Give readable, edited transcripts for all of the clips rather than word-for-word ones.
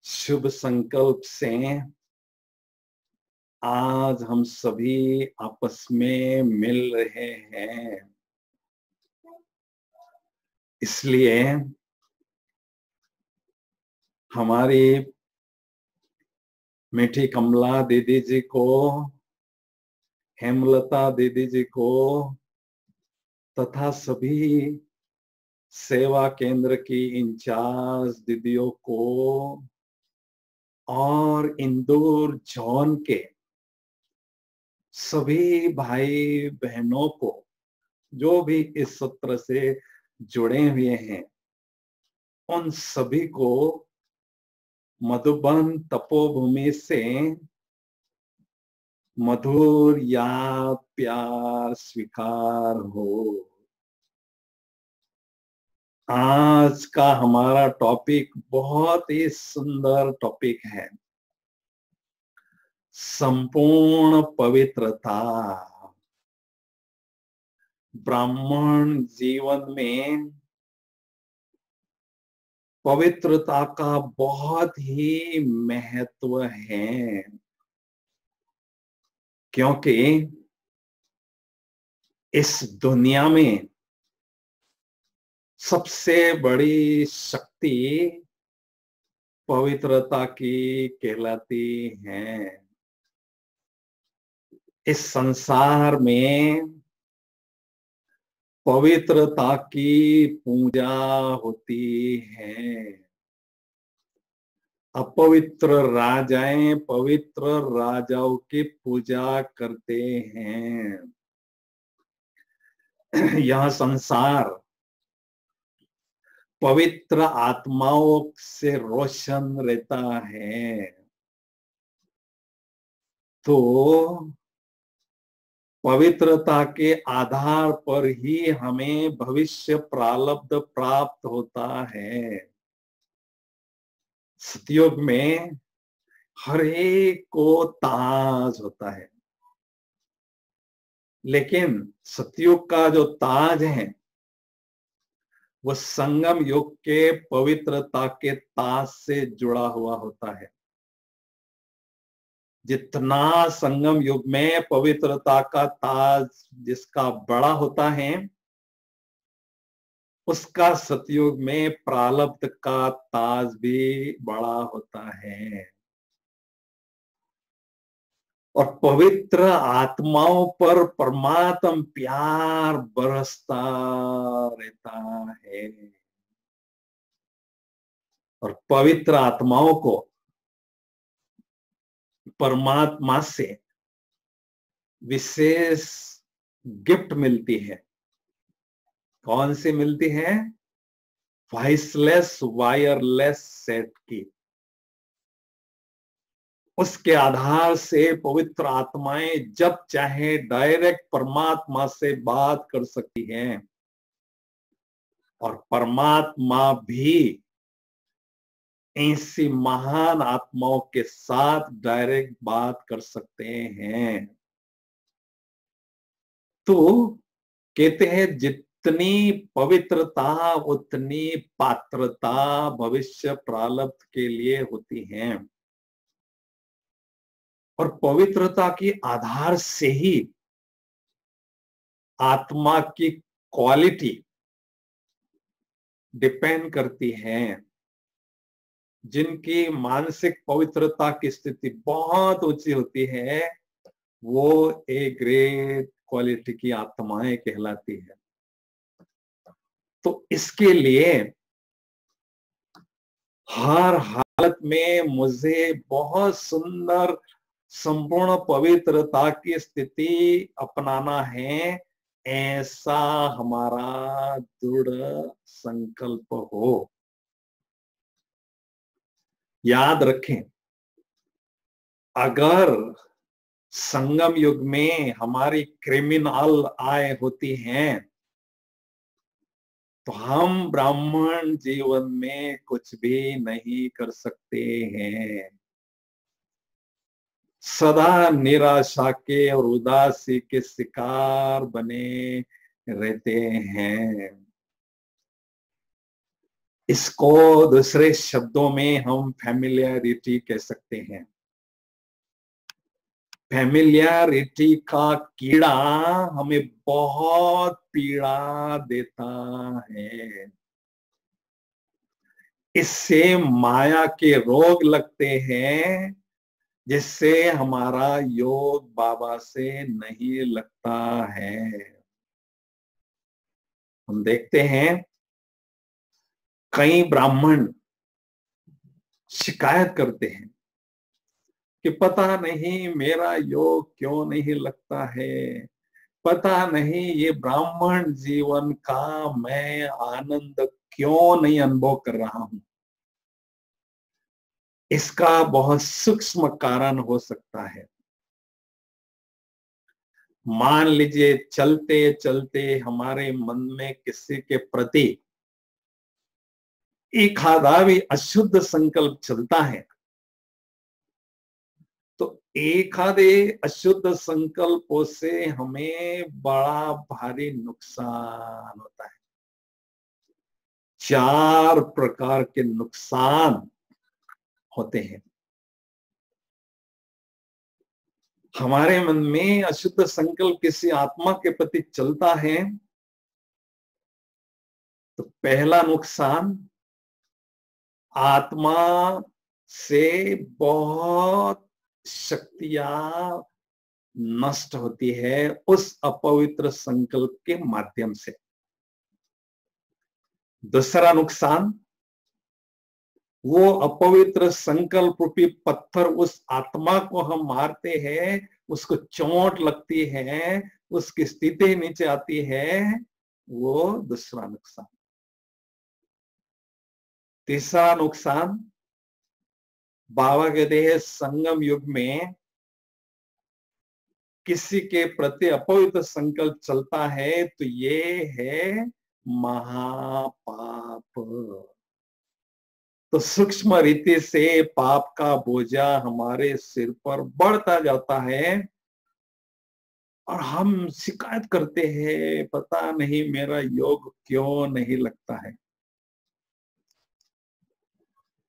शुभ संकल्प से आज हम सभी आपस में मिल रहे हैं। इसलिए हमारी मीठी कमला दीदी जी को, हेमलता दीदी जी को तथा सभी सेवा केंद्र की इंचार्ज दीदियों को और इंदौर जोन के सभी भाई बहनों को जो भी इस सत्र से जुड़े हुए हैं, उन सभी को मधुबन तपोभूमि से मधुर याद प्यार स्वीकार हो। आज का हमारा टॉपिक बहुत ही सुंदर टॉपिक है, संपूर्ण पवित्रता। ब्राह्मण जीवन में पवित्रता का बहुत ही महत्व है, क्योंकि इस दुनिया में सबसे बड़ी शक्ति पवित्रता की कहलाती है। इस संसार में पवित्रता की पूजा होती है। अपवित्र राजाएं पवित्र राजाओं की पूजा करते हैं। यह संसार पवित्र आत्माओं से रोशन रहता है। तो पवित्रता के आधार पर ही हमें भविष्य प्रारब्ध प्राप्त होता है। सतयुग में हर एक को ताज होता है, लेकिन सतयुग का जो ताज है वो संगम युग के पवित्रता के ताज से जुड़ा हुआ होता है। जितना संगम युग में पवित्रता का ताज जिसका बड़ा होता है, उसका सतयुग में प्रारब्ध का ताज भी बड़ा होता है। और पवित्र आत्माओं पर परमात्म प्यार बरसता रहता है। और पवित्र आत्माओं को परमात्मा से विशेष गिफ्ट मिलती है। कौन सी मिलती है? वॉइसलेस वायरलेस सेट की। उसके आधार से पवित्र आत्माएं जब चाहे डायरेक्ट परमात्मा से बात कर सकती हैं, और परमात्मा भी ऐसी महान आत्माओं के साथ डायरेक्ट बात कर सकते हैं। तो कहते हैं जितनी पवित्रता उतनी पात्रता भविष्य प्रारब्ध के लिए होती है। और पवित्रता के आधार से ही आत्मा की क्वालिटी डिपेंड करती है। जिनकी मानसिक पवित्रता की स्थिति बहुत ऊंची होती है, वो ए ग्रेट क्वालिटी की आत्माएं कहलाती है। तो इसके लिए हर हालत में मुझे बहुत सुंदर संपूर्ण पवित्रता की स्थिति अपनाना है, ऐसा हमारा दृढ़ संकल्प हो। याद रखें, अगर संगम युग में हमारी क्रिमिनल आय होती हैं, तो हम ब्राह्मण जीवन में कुछ भी नहीं कर सकते हैं। सदा निराशा के और उदासी के शिकार बने रहते हैं। इसको दूसरे शब्दों में हम फैमिलियरिटी कह सकते हैं। फैमिलियरिटी का कीड़ा हमें बहुत पीड़ा देता है। इससे माया के रोग लगते हैं, जिससे हमारा योग बाबा से नहीं लगता है। हम देखते हैं कई ब्राह्मण शिकायत करते हैं कि पता नहीं मेरा योग क्यों नहीं लगता है, पता नहीं ये ब्राह्मण जीवन का मैं आनंद क्यों नहीं अनुभव कर रहा हूं। इसका बहुत सूक्ष्म कारण हो सकता है। मान लीजिए चलते चलते हमारे मन में किसी के प्रति एक आधा भी अशुद्ध संकल्प चलता है, तो एक आधे अशुद्ध संकल्पों से हमें बड़ा भारी नुकसान होता है। 4 प्रकार के नुकसान होते हैं। हमारे मन में अशुद्ध संकल्प किसी आत्मा के प्रति चलता है तो पहला नुकसान, आत्मा से बहुत शक्तियां नष्ट होती है उस अपवित्र संकल्प के माध्यम से। दूसरा नुकसान, वो अपवित्र संकल्प रूपी पत्थर उस आत्मा को हम मारते हैं, उसको चोट लगती है, उसकी स्थिति नीचे आती है, वो दूसरा नुकसान। तीसरा नुकसान, बाबा कहते हैं संगम युग में किसी के प्रति अपवित्र संकल्प चलता है तो ये है महापाप। तो सूक्ष्म रीति से पाप का बोझा हमारे सिर पर बढ़ता जाता है और हम शिकायत करते हैं पता नहीं मेरा योग क्यों नहीं लगता है।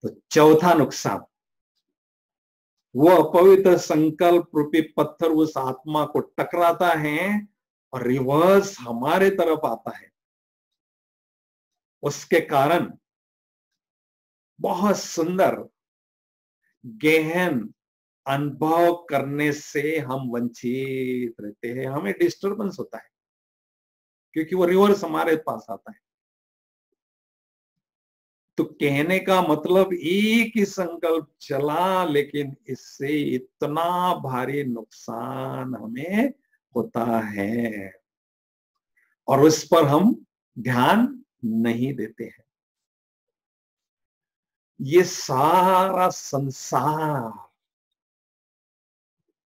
तो चौथा नुकसान, वो अपवित्र संकल्प रूपी पत्थर उस आत्मा को टकराता है और रिवर्स हमारे तरफ आता है। उसके कारण बहुत सुंदर गहन अनुभव करने से हम वंचित रहते हैं, हमें डिस्टरबेंस होता है क्योंकि वो रिवर्स हमारे पास आता है। तो कहने का मतलब एक ही संकल्प चला लेकिन इससे इतना भारी नुकसान हमें होता है और उस पर हम ध्यान नहीं देते हैं। ये सारा संसार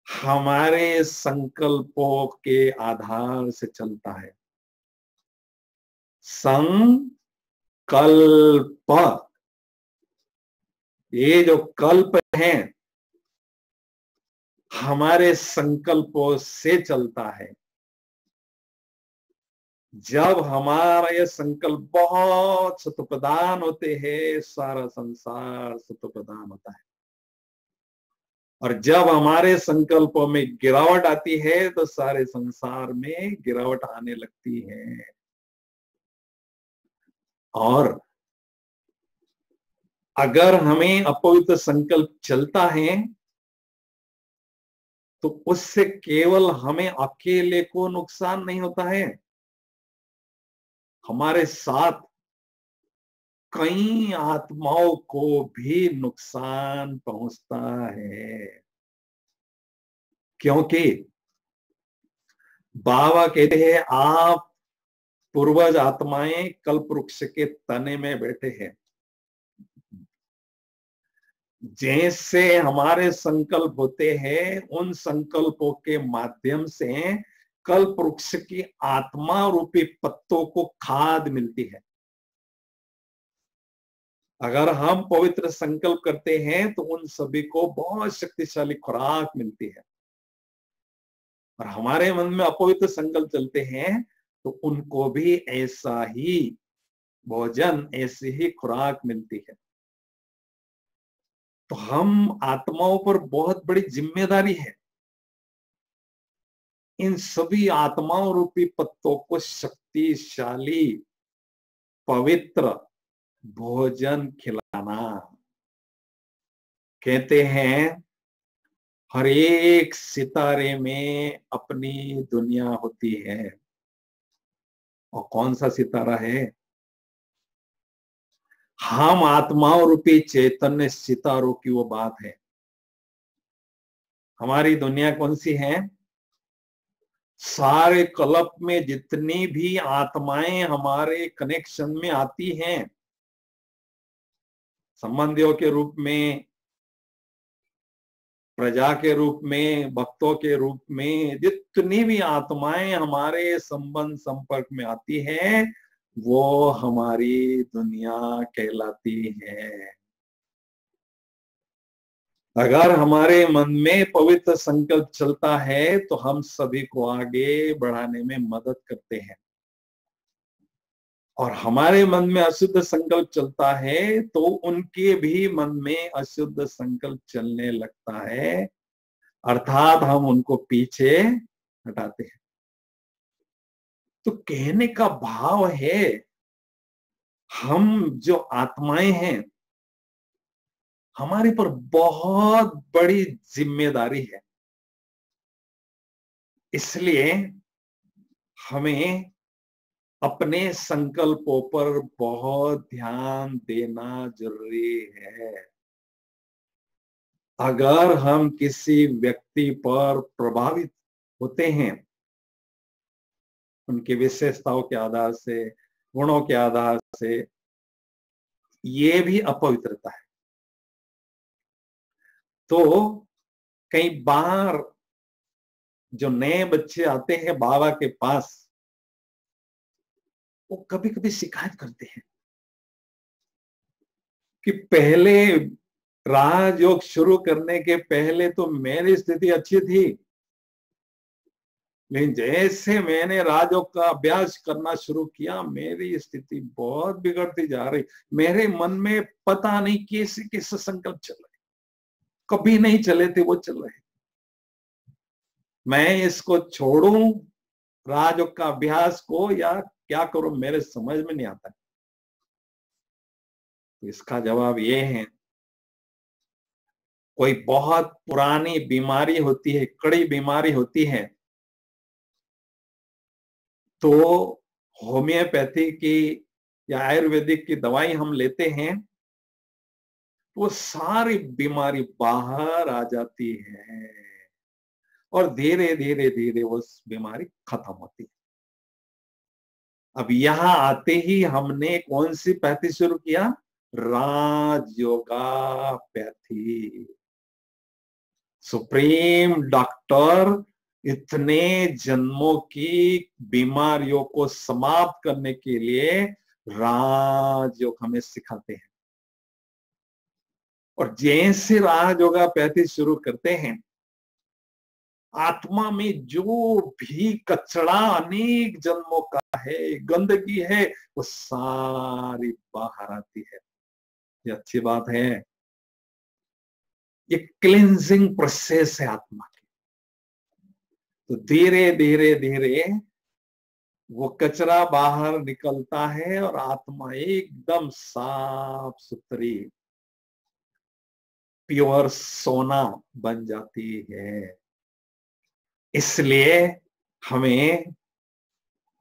हमारे संकल्पों के आधार से चलता है। संकल्प, ये जो कल्प है हमारे संकल्पों से चलता है। जब हमारा ये संकल्प बहुत सत्व प्रदान होते हैं, सारा संसार सत्व प्रदान होता है और जब हमारे संकल्पों में गिरावट आती है तो सारे संसार में गिरावट आने लगती है। और अगर हमें अपवित्र संकल्प चलता है तो उससे केवल हमें अकेले को नुकसान नहीं होता है, हमारे साथ कई आत्माओं को भी नुकसान पहुंचता है। क्योंकि बाबा कहते हैं आप पूर्वज आत्माएं कल्प वृक्ष के तने में बैठे हैं। जैसे हमारे संकल्प होते हैं उन संकल्पों के माध्यम से कल्प वृक्ष की आत्मा रूपी पत्तों को खाद मिलती है। अगर हम पवित्र संकल्प करते हैं तो उन सभी को बहुत शक्तिशाली खुराक मिलती है और हमारे मन में अपवित्र संकल्प चलते हैं तो उनको भी ऐसा ही भोजन ऐसी ही खुराक मिलती है। तो हम आत्माओं पर बहुत बड़ी जिम्मेदारी है, इन सभी आत्माओं रूपी पत्तों को शक्तिशाली पवित्र भोजन खिलाना। कहते हैं हर एक सितारे में अपनी दुनिया होती है। और कौन सा सितारा है? हम आत्माओं रूपी चैतन्य सितारों की वो बात है। हमारी दुनिया कौन सी है? सारे कल्प में जितनी भी आत्माएं हमारे कनेक्शन में आती हैं, संबंधियों के रूप में, प्रजा के रूप में, भक्तों के रूप में, जितनी भी आत्माएं हमारे संबंध संपर्क में आती हैं, वो हमारी दुनिया कहलाती है। अगर हमारे मन में पवित्र संकल्प चलता है तो हम सभी को आगे बढ़ाने में मदद करते हैं, और हमारे मन में अशुद्ध संकल्प चलता है तो उनके भी मन में अशुद्ध संकल्प चलने लगता है, अर्थात हम उनको पीछे हटाते हैं। तो कहने का भाव है, हम जो आत्माएं हैं, हमारे पर बहुत बड़ी जिम्मेदारी है। इसलिए हमें अपने संकल्पों पर बहुत ध्यान देना जरूरी है। अगर हम किसी व्यक्ति पर प्रभावित होते हैं, उनकी विशेषताओं के आधार से, गुणों के आधार से, ये भी अपवित्रता है। तो कई बार जो नए बच्चे आते हैं बाबा के पास, वो कभी कभी शिकायत करते हैं कि पहले राजयोग शुरू करने के पहले तो मेरी स्थिति अच्छी थी, लेकिन जैसे मैंने राजयोग का अभ्यास करना शुरू किया, मेरी स्थिति बहुत बिगड़ती जा रही। मेरे मन में पता नहीं कैसे कैसे संकल्प चल रहे, कभी नहीं चले थे वो चल रहे। मैं इसको छोड़ूं राजयोग का अभ्यास को, या क्या करूं, मेरे समझ में नहीं आता। तो इसका जवाब ये है, कोई बहुत पुरानी बीमारी होती है, कड़ी बीमारी होती है, तो होम्योपैथी की या आयुर्वेदिक की दवाई हम लेते हैं, वो सारी बीमारी बाहर आ जाती है और धीरे धीरे धीरे वो बीमारी खत्म होती है। अब यहां आते ही हमने कौन सी पैथी शुरू किया? राजयोगापैथी। सुप्रीम डॉक्टर इतने जन्मों की बीमारियों को समाप्त करने के लिए राजयोग हमें सिखाते हैं। और जैसे राजयोगापैथी शुरू करते हैं, आत्मा में जो भी कचरा अनेक जन्मों का है, गंदगी है, वो सारी बाहर आती है। ये अच्छी बात है। ये क्लींजिंग प्रोसेस है आत्मा की। तो धीरे धीरे धीरे वो कचरा बाहर निकलता है और आत्मा एकदम साफ सुथरी, प्योर सोना बन जाती है। इसलिए हमें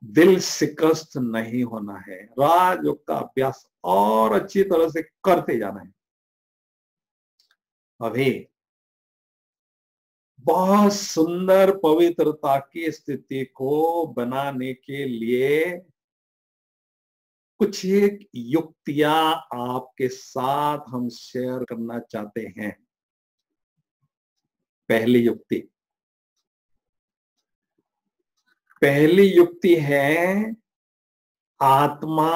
दिल शिकस्त नहीं होना है, राजयोग का अभ्यास और अच्छी तरह से करते जाना है। अभी बहुत सुंदर पवित्रता की स्थिति को बनाने के लिए कुछ एक युक्तियां आपके साथ हम शेयर करना चाहते हैं। पहली युक्ति है, आत्मा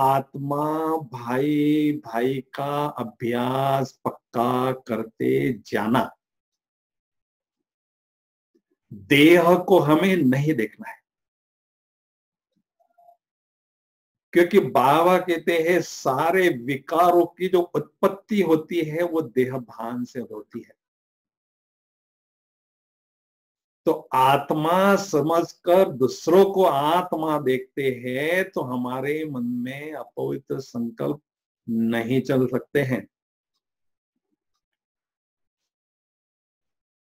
आत्मा भाई भाई का अभ्यास पक्का करते जाना। देह को हमें नहीं देखना है। क्योंकि बाबा कहते हैं सारे विकारों की जो उत्पत्ति होती है वो देह भान से होती है। तो आत्मा समझकर दूसरों को आत्मा देखते हैं तो हमारे मन में अपवित्र संकल्प नहीं चल सकते हैं।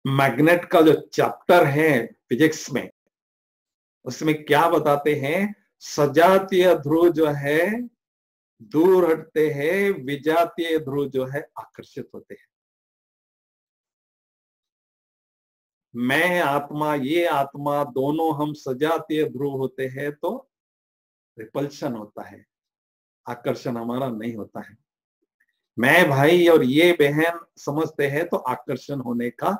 मैग्नेट का जो चैप्टर है फिजिक्स में, उसमें क्या बताते हैं, सजातीय ध्रुव जो है दूर हटते हैं, विजातीय ध्रुव जो है आकर्षित होते हैं। मैं आत्मा, ये आत्मा, दोनों हम सजातीय ध्रुव होते हैं तो रिपल्शन होता है, आकर्षण हमारा नहीं होता है। मैं भाई और ये बहन समझते हैं तो आकर्षण होने का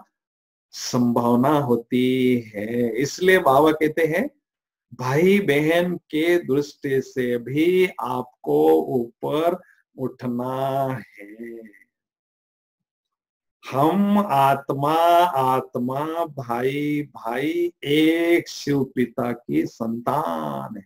संभावना होती है। इसलिए बाबा कहते हैं भाई बहन के दृष्टि से भी आपको ऊपर उठना है। हम आत्मा आत्मा, भाई भाई एक शिव पिता की संतान है।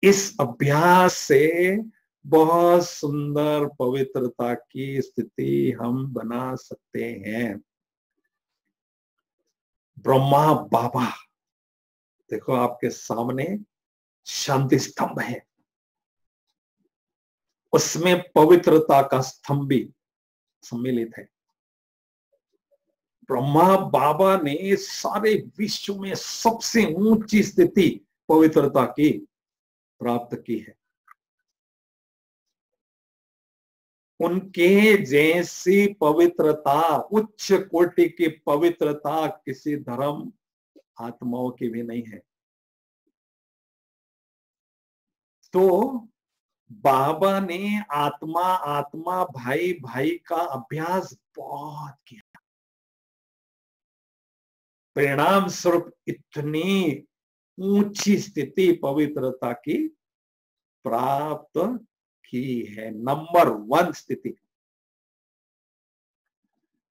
इस अभ्यास से बहुत सुंदर पवित्रता की स्थिति हम बना सकते हैं। ब्रह्मा बाबा देखो आपके सामने शांति स्तंभ है, उसमें पवित्रता का स्तंभ भी सम्मिलित है। ब्रह्मा बाबा ने सारे विश्व में सबसे ऊंची स्थिति पवित्रता की प्राप्त की है। उनके जैसी पवित्रता, उच्च कोटि की पवित्रता किसी धर्म आत्माओं की भी नहीं है। तो बाबा ने आत्मा आत्मा, भाई भाई का अभ्यास बहुत किया, परिणाम स्वरूप इतनी ऊंची स्थिति पवित्रता की प्राप्त की है। नंबर 1 स्थिति।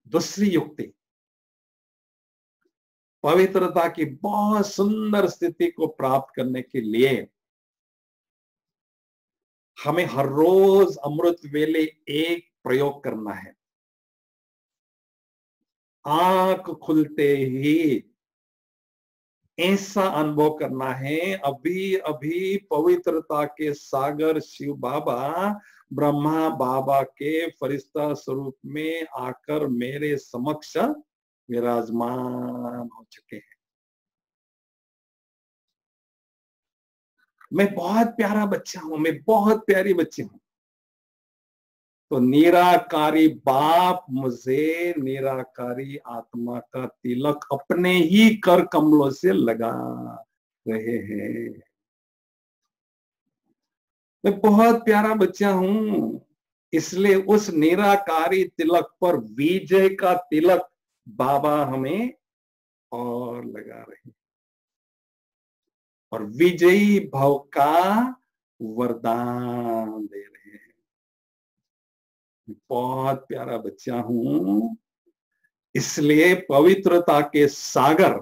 दूसरी युक्ति, पवित्रता की बहुत सुंदर स्थिति को प्राप्त करने के लिए हमें हर रोज अमृत वेले एक प्रयोग करना है। आंख खुलते ही ऐसा अनुभव करना है, अभी अभी पवित्रता के सागर शिव बाबा ब्रह्मा बाबा के फरिश्ता स्वरूप में आकर मेरे समक्ष विराजमान हो चुके हैं। मैं बहुत प्यारा बच्चा हूं, मैं बहुत प्यारी बच्ची हूं। तो निराकारी बाप मुझे निराकारी आत्मा का तिलक अपने ही कर कमलों से लगा रहे हैं। मैं बहुत प्यारा बच्चा हूं, इसलिए उस निराकारी तिलक पर विजय का तिलक बाबा हमें और लगा रहे हैं और विजयी भव का वरदान दे रहे हैं। बहुत प्यारा बच्चा हूं, इसलिए पवित्रता के सागर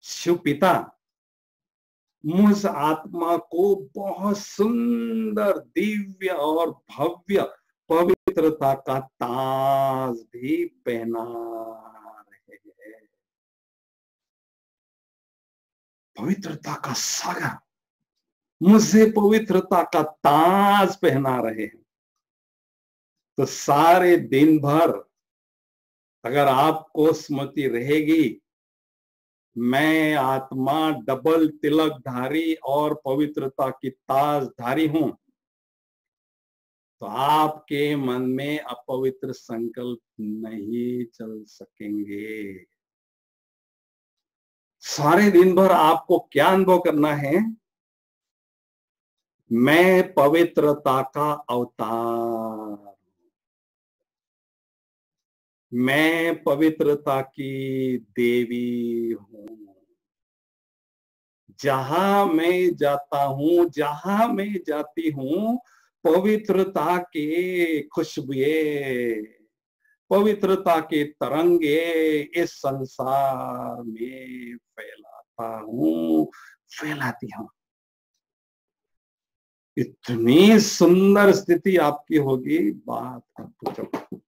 शिव पिता मुझ आत्मा को बहुत सुंदर, दिव्य और भव्य पवित्रता का ताज भी पहना रहे हैं। पवित्रता का सागर मुझे पवित्रता का ताज पहना रहे हैं। तो सारे दिन भर अगर आपको स्मृति रहेगी मैं आत्मा डबल तिलकधारी और पवित्रता की ताजधारी हूं, तो आपके मन में अपवित्र संकल्प नहीं चल सकेंगे। सारे दिन भर आपको क्या अनुभव करना है, मैं पवित्रता का अवतार, मैं पवित्रता की देवी हूं। जहां मैं जाता हूं, जहां मैं जाती हूं, पवित्रता के खुशबुए, पवित्रता के तरंगे इस संसार में फैलाता हूं, फैलाती हूं। इतनी सुंदर स्थिति आपकी होगी, बात मत पूछो।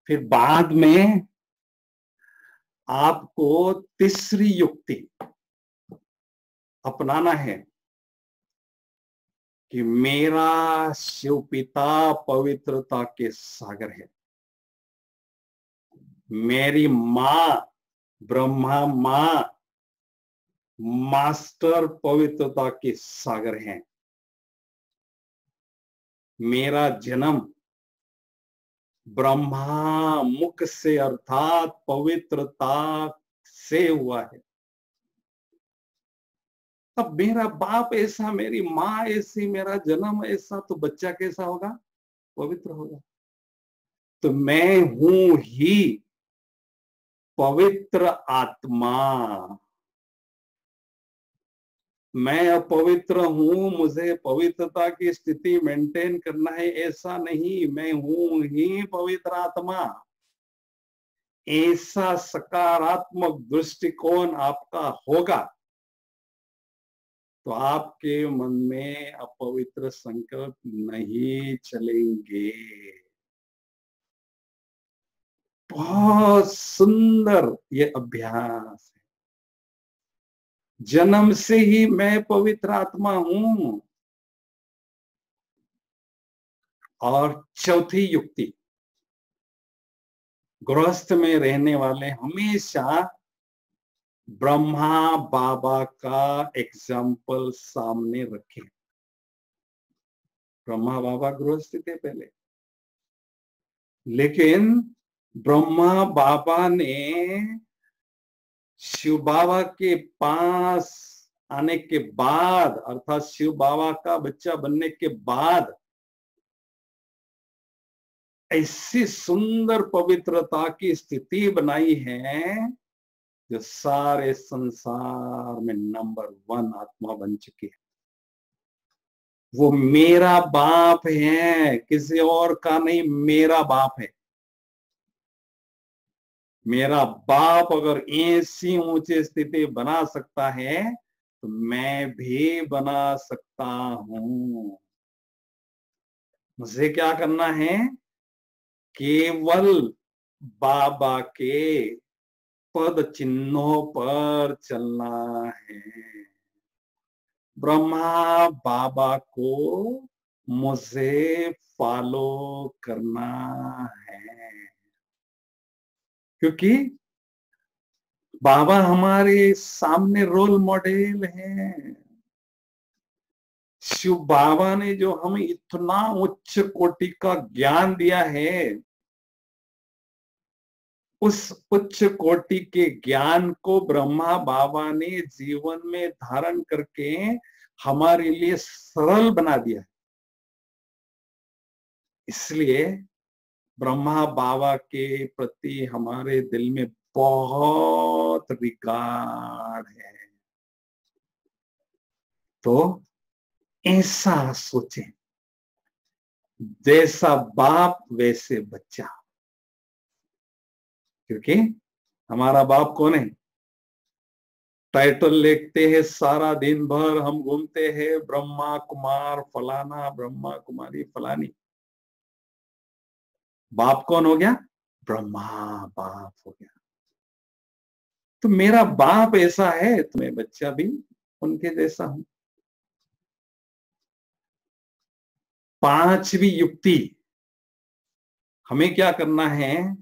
फिर बाद में आपको तीसरी युक्ति अपनाना है कि मेरा शिव पिता पवित्रता के सागर है, मेरी मां ब्रह्मा मां मास्टर पवित्रता के सागर हैं, मेरा जन्म ब्रह्मा मुख से अर्थात पवित्रता से हुआ है। अब मेरा बाप ऐसा, मेरी माँ ऐसी, मेरा जन्म ऐसा, तो बच्चा कैसा होगा? पवित्र होगा। तो मैं हूं ही पवित्र आत्मा, मैं अपवित्र हूं, मुझे पवित्रता की स्थिति मेंटेन करना है, ऐसा नहीं, मैं हूं ही पवित्र आत्मा। ऐसा सकारात्मक दृष्टिकोण आपका होगा तो आपके मन में अपवित्र संकल्प नहीं चलेंगे। बहुत सुंदर ये अभ्यास है। जन्म से ही मैं पवित्र आत्मा हूं। और चौथी युक्ति, गृहस्थ में रहने वाले हमेशा ब्रह्मा बाबा का एग्जाम्पल सामने रखें। ब्रह्मा बाबा गृहस्थ थे पहले, लेकिन ब्रह्मा बाबा ने शिव बाबा के पास आने के बाद, अर्थात शिव बाबा का बच्चा बनने के बाद, ऐसी सुंदर पवित्रता की स्थिति बनाई है जो सारे संसार में नंबर 1 आत्मा बन चुकी है। वो मेरा बाप है, किसी और का नहीं, मेरा बाप है। मेरा बाप अगर ऐसी ऊंची स्थिति बना सकता है तो मैं भी बना सकता हूं। मुझे क्या करना है? केवल बाबा के पद चिन्हों पर चलना है। ब्रह्मा बाबा को मुझे फॉलो करना है, क्योंकि बाबा हमारे सामने रोल मॉडल हैं। शिव बाबा ने जो हमें इतना उच्च कोटि का ज्ञान दिया है, उस उच्च कोटि के ज्ञान को ब्रह्मा बाबा ने जीवन में धारण करके हमारे लिए सरल बना दिया। इसलिए ब्रह्मा बाबा के प्रति हमारे दिल में बहुत रिगार्ड है। तो ऐसा सोचें, जैसा बाप वैसे बच्चा, क्योंकि हमारा बाप कौन है? टाइटल लिखते हैं सारा दिन भर, हम घूमते हैं ब्रह्मा कुमार फलाना, ब्रह्मा कुमारी फलानी। बाप कौन हो गया? ब्रह्मा बाप हो गया। तो मेरा बाप ऐसा है तो मैं बच्चा भी उनके जैसा हूं। पांचवी युक्ति, हमें क्या करना है?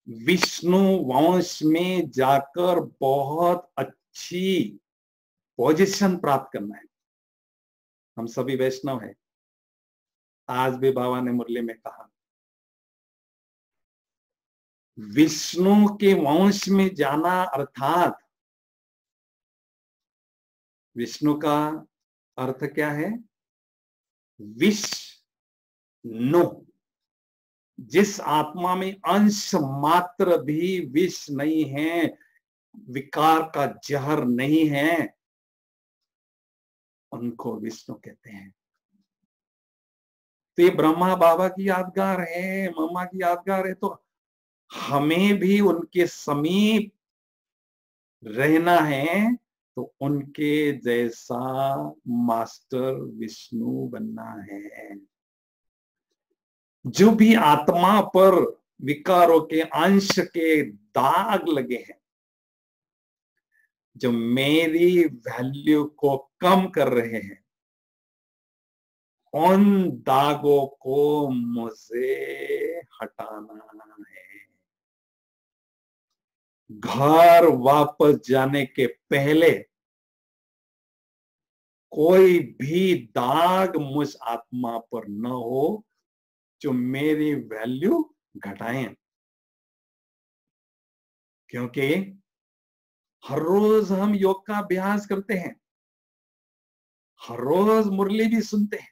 विष्णु वंश में जाकर बहुत अच्छी पोजीशन प्राप्त करना है। हम सभी वैष्णव हैं। आज भी बाबा ने मुरली में कहा, विष्णु के वंश में जाना अर्थात, विष्णु का अर्थ क्या है? विष्णु। जिस आत्मा में अंश मात्र भी विष नहीं है, विकार का जहर नहीं है, उनको विष्णु कहते हैं। तो ये ब्रह्मा बाबा की यादगार है, मम्मा की यादगार है, तो हमें भी उनके समीप रहना है। तो उनके जैसा मास्टर विष्णु बनना है। जो भी आत्मा पर विकारों के अंश के दाग लगे हैं, जो मेरी वैल्यू को कम कर रहे हैं, उन दागों को मुझे हटाना है। घर वापस जाने के पहले कोई भी दाग मुझ आत्मा पर न हो जो मेरी वैल्यू घटाएं, क्योंकि हर रोज हम योग का अभ्यास करते हैं, हर रोज मुरली भी सुनते हैं,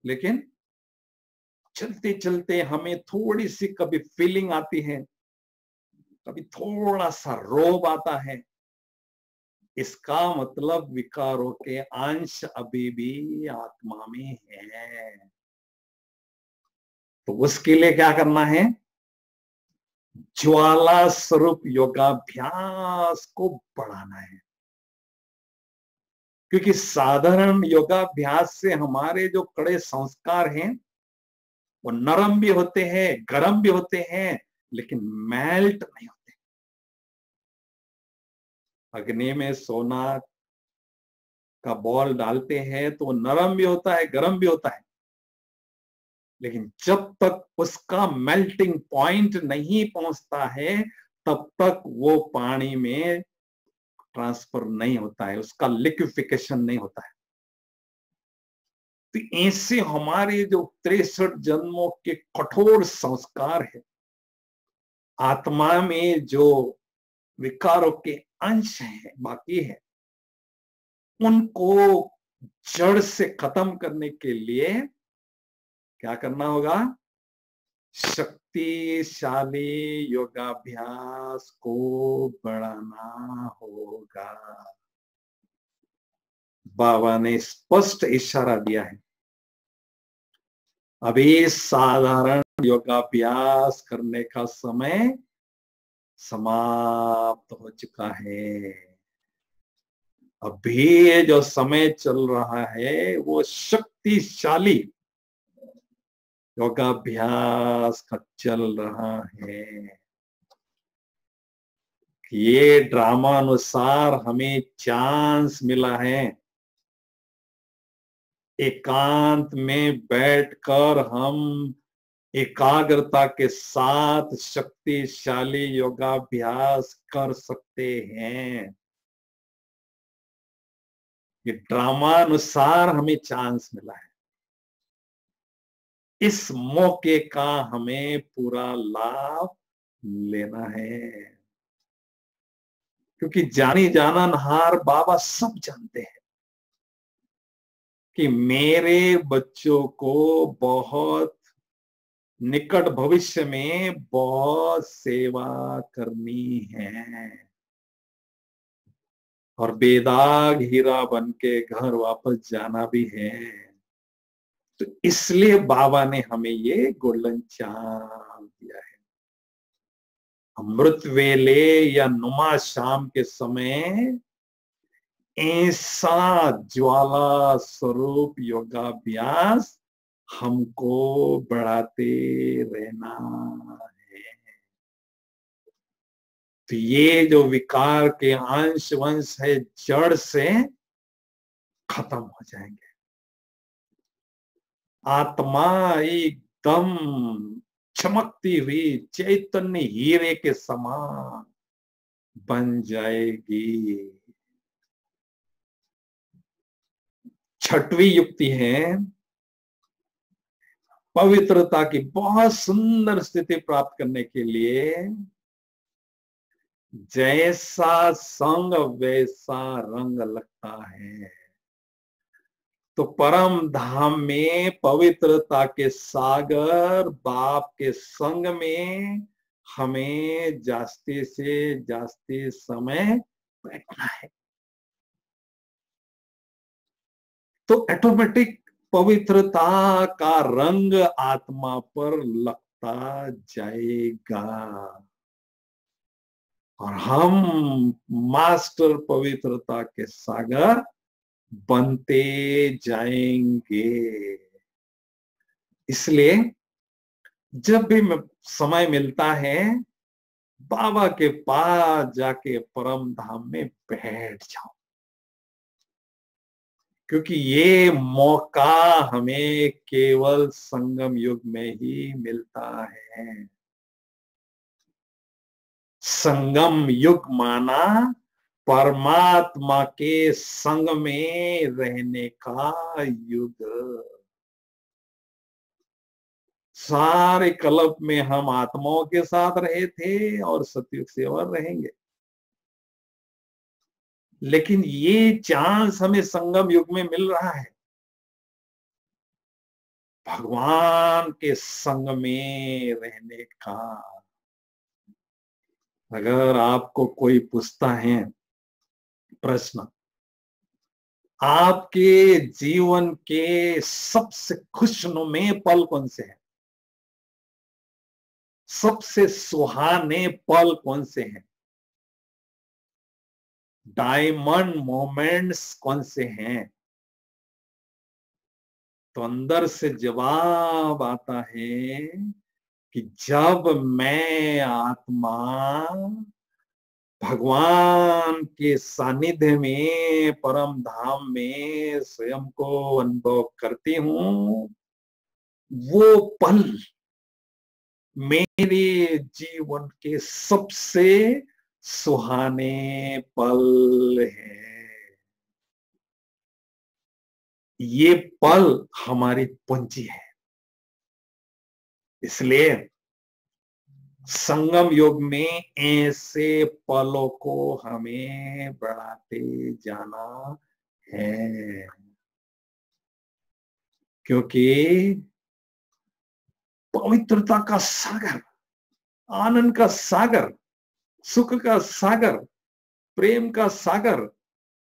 लेकिन चलते चलते हमें थोड़ी सी कभी फीलिंग आती है, कभी थोड़ा सा रोब आता है। इसका मतलब विकारों के अंश अभी भी आत्मा में है। तो उसके लिए क्या करना है? ज्वाला स्वरूप योगाभ्यास को बढ़ाना है, क्योंकि साधारण योगाभ्यास से हमारे जो कड़े संस्कार हैं वो नरम भी होते हैं, गर्म भी होते हैं, लेकिन मेल्ट नहीं होते। अग्नि में सोना का बॉल डालते हैं तो वो नरम भी होता है, गर्म भी होता है, लेकिन जब तक उसका मेल्टिंग पॉइंट नहीं पहुंचता है तब तक वो पानी में ट्रांसफर नहीं होता है, उसका लिक्विफिकेशन नहीं होता है। तो ऐसे हमारे जो 63 जन्मों के कठोर संस्कार है, आत्मा में जो विकारों के अंश हैं बाकी है, उनको जड़ से खत्म करने के लिए क्या करना होगा? शक्तिशाली योगाभ्यास को बढ़ाना होगा। बाबा ने स्पष्ट इशारा दिया है, अभी साधारण योगाभ्यास करने का समय समाप्त हो चुका है। अभी ये जो समय चल रहा है वो शक्तिशाली योगाभ्यास का चल रहा है। ये ड्रामा अनुसार हमें चांस मिला है एकांत में बैठकर हम एकाग्रता के साथ शक्तिशाली योगाभ्यास कर सकते हैं। ये ड्रामा अनुसार हमें चांस मिला है, इस मौके का हमें पूरा लाभ लेना है, क्योंकि जानी जाननहार बाबा सब जानते हैं कि मेरे बच्चों को बहुत निकट भविष्य में बहुत सेवा करनी है और बेदाग हीरा बन के घर वापस जाना भी है। तो इसलिए बाबा ने हमें ये गोल्डन चांस दिया है। अमृत वेले या नुमा शाम के समय ऐसा ज्वाला स्वरूप योगाभ्यास हमको बढ़ाते रहना है। तो ये जो विकार के अंश वंश है जड़ से खत्म हो जाएंगे, आत्मा एकदम चमकती हुई चैतन्य हीरे के समान बन जाएगी। छठवीं युक्ति है, पवित्रता की बहुत सुंदर स्थिति प्राप्त करने के लिए जैसा संग वैसा रंग लगता है। तो परम धाम में पवित्रता के सागर बाप के संग में हमें जास्ती से जास्ती समय बैठना है, तो ऑटोमेटिक पवित्रता का रंग आत्मा पर लगता जाएगा। और हम मास्टर पवित्रता के सागर बनते जाएंगे। इसलिए जब भी समय मिलता है, बाबा के पास जाके परम धाम में बैठ जाओ, क्योंकि ये मौका हमें केवल संगम युग में ही मिलता है। संगम युग माना परमात्मा के संग में रहने का युग। सारे कल्प में हम आत्माओं के साथ रहे थे और सतयुग से और रहेंगे, लेकिन ये चांस हमें संगम युग में मिल रहा है, भगवान के संग में रहने का। अगर आपको कोई पूछता है प्रश्न, आपके जीवन के सबसे खुशनुमे पल कौन से हैं, सबसे सुहाने पल कौन से हैं, डायमंड मोमेंट्स कौन से हैं, तो अंदर से जवाब आता है कि जब मैं आत्मा भगवान के सानिध्य में, परम धाम में स्वयं को अनुभव करती हूं, वो पल मेरे जीवन के सबसे सुहाने पल है। ये पल हमारी पूंजी है। इसलिए संगम युग में ऐसे पलों को हमें बढ़ाते जाना है, क्योंकि पवित्रता का सागर, आनंद का सागर, सुख का सागर, प्रेम का सागर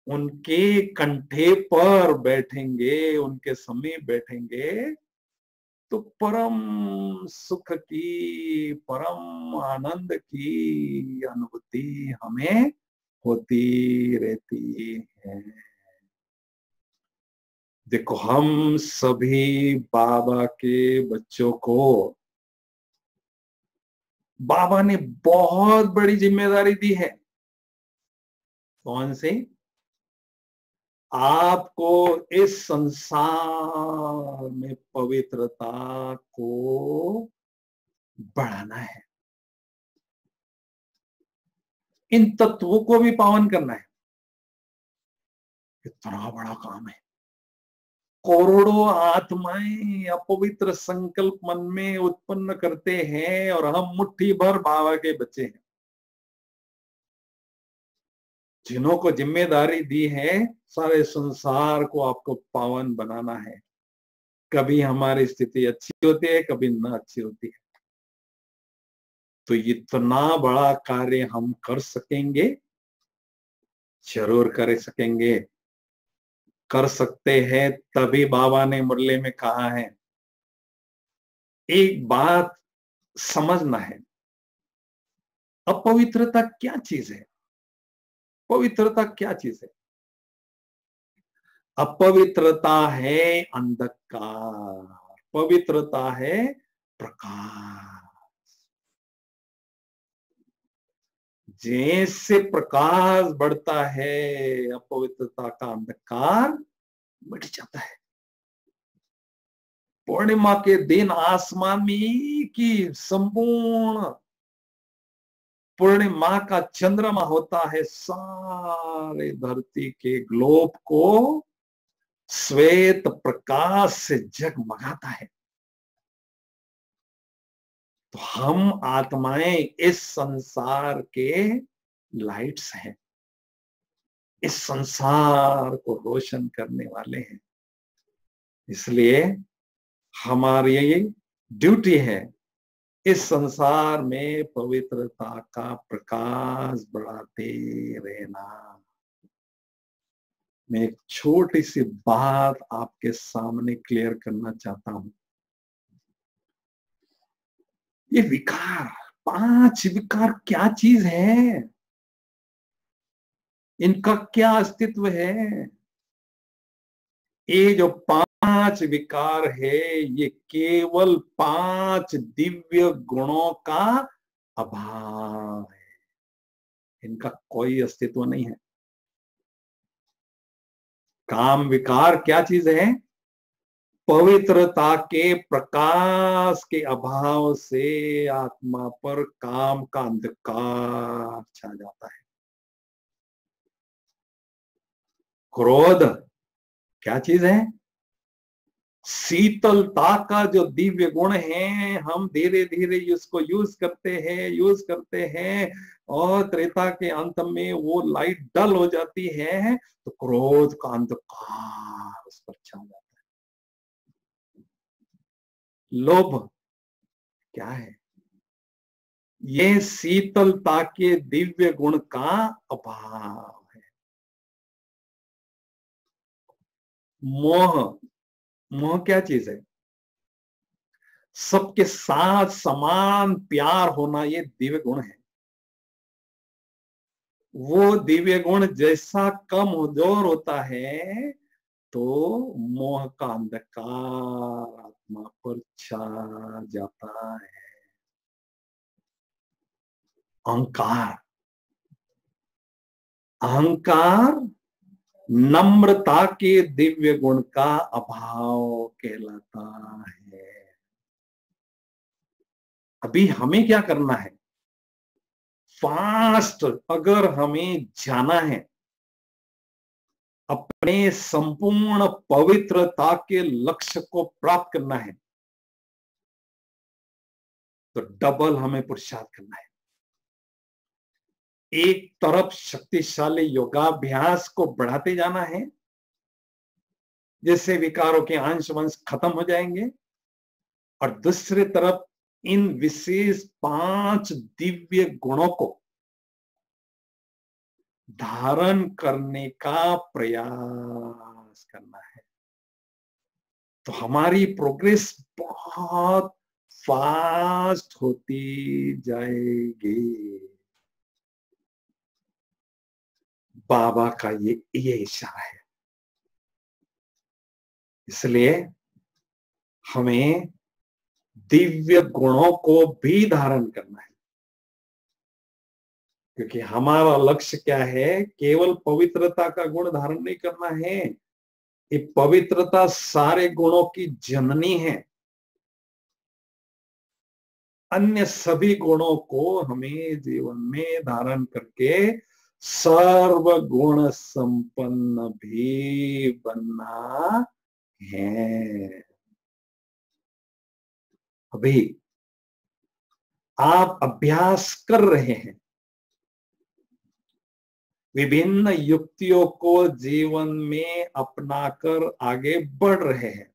उनके कंठे पर बैठेंगे, उनके समीप बैठेंगे, तो परम सुख की, परम आनंद की अनुभूति हमें होती रहती है। देखो, हम सभी बाबा के बच्चों को बाबा ने बहुत बड़ी जिम्मेदारी दी है। कौन सी? आपको इस संसार में पवित्रता को बढ़ाना है, इन तत्वों को भी पावन करना है। कितना बड़ा काम है। करोड़ों आत्माएं अपवित्र संकल्प मन में उत्पन्न करते हैं और हम मुट्ठी भर बाबा के बच्चे हैं, जिन्हों को जिम्मेदारी दी है सारे संसार को आपको पावन बनाना है। कभी हमारी स्थिति अच्छी होती है, कभी ना अच्छी होती है, तो इतना बड़ा कार्य हम कर सकेंगे, जरूर कर सकेंगे। कर सकते हैं, तभी बाबा ने मुरली में कहा है। एक बात समझना है, अपवित्रता क्या चीज है? पवित्रता क्या चीज है? अपवित्रता है अंधकार, पवित्रता है प्रकाश। जैसे प्रकाश बढ़ता है, अपवित्रता का अंधकार मिट जाता है। पूर्णिमा के दिन आसमान में एक ही संपूर्ण पूर्णिमा का चंद्रमा होता है, सारे धरती के ग्लोब को श्वेत प्रकाश से जगमगाता है। तो हम आत्माएं इस संसार के लाइट्स हैं, इस संसार को रोशन करने वाले हैं। इसलिए हमारी ये ड्यूटी है इस संसार में पवित्रता का प्रकाश बढ़ाते रहना। मैं एक छोटी सी बात आपके सामने क्लियर करना चाहता हूं। ये विकार, 5 विकार क्या चीज है, इनका क्या अस्तित्व है? ये जो 5 विकार है, ये केवल 5 दिव्य गुणों का अभाव है, इनका कोई अस्तित्व नहीं है। काम विकार क्या चीज है? पवित्रता के प्रकाश के अभाव से आत्मा पर काम का अंधकार छा जाता है। क्रोध क्या चीज है? शीतलता का जो दिव्य गुण है, हम धीरे धीरे उसको यूज करते हैं और त्रेता के अंत में वो लाइट डल हो जाती है, तो क्रोध का अंधकार उस पर छा जाता है। लोभ क्या है? ये शीतलता के दिव्य गुण का अभाव है। मोह, मोह क्या चीज है? सबके साथ समान प्यार होना, ये दिव्य गुण है। वो दिव्य गुण जैसा कमजोर होता है, तो मोह का अंधकार आत्मा पर छा जाता है। अहंकार, अहंकार नम्रता के दिव्य गुण का अभाव कहलाता है। अभी हमें क्या करना है? फास्ट अगर हमें जाना है, अपने संपूर्ण पवित्रता के लक्ष्य को प्राप्त करना है, तो डबल हमें पुरुषार्थ करना है। एक तरफ शक्तिशाली योगाभ्यास को बढ़ाते जाना है, जिससे विकारों के अंश वंश खत्म हो जाएंगे, और दूसरी तरफ इन विशेष 5 दिव्य गुणों को धारण करने का प्रयास करना है। तो हमारी प्रोग्रेस बहुत फास्ट होती जाएगी। बाबा का ये इशारा है। इसलिए हमें दिव्य गुणों को भी धारण करना है, क्योंकि हमारा लक्ष्य क्या है? केवल पवित्रता का गुण धारण नहीं करना है, ये पवित्रता सारे गुणों की जननी है। अन्य सभी गुणों को हमें जीवन में धारण करके सर्व गुण संपन्न भी बनना है। अभी आप अभ्यास कर रहे हैं, विभिन्न युक्तियों को जीवन में अपनाकर आगे बढ़ रहे हैं,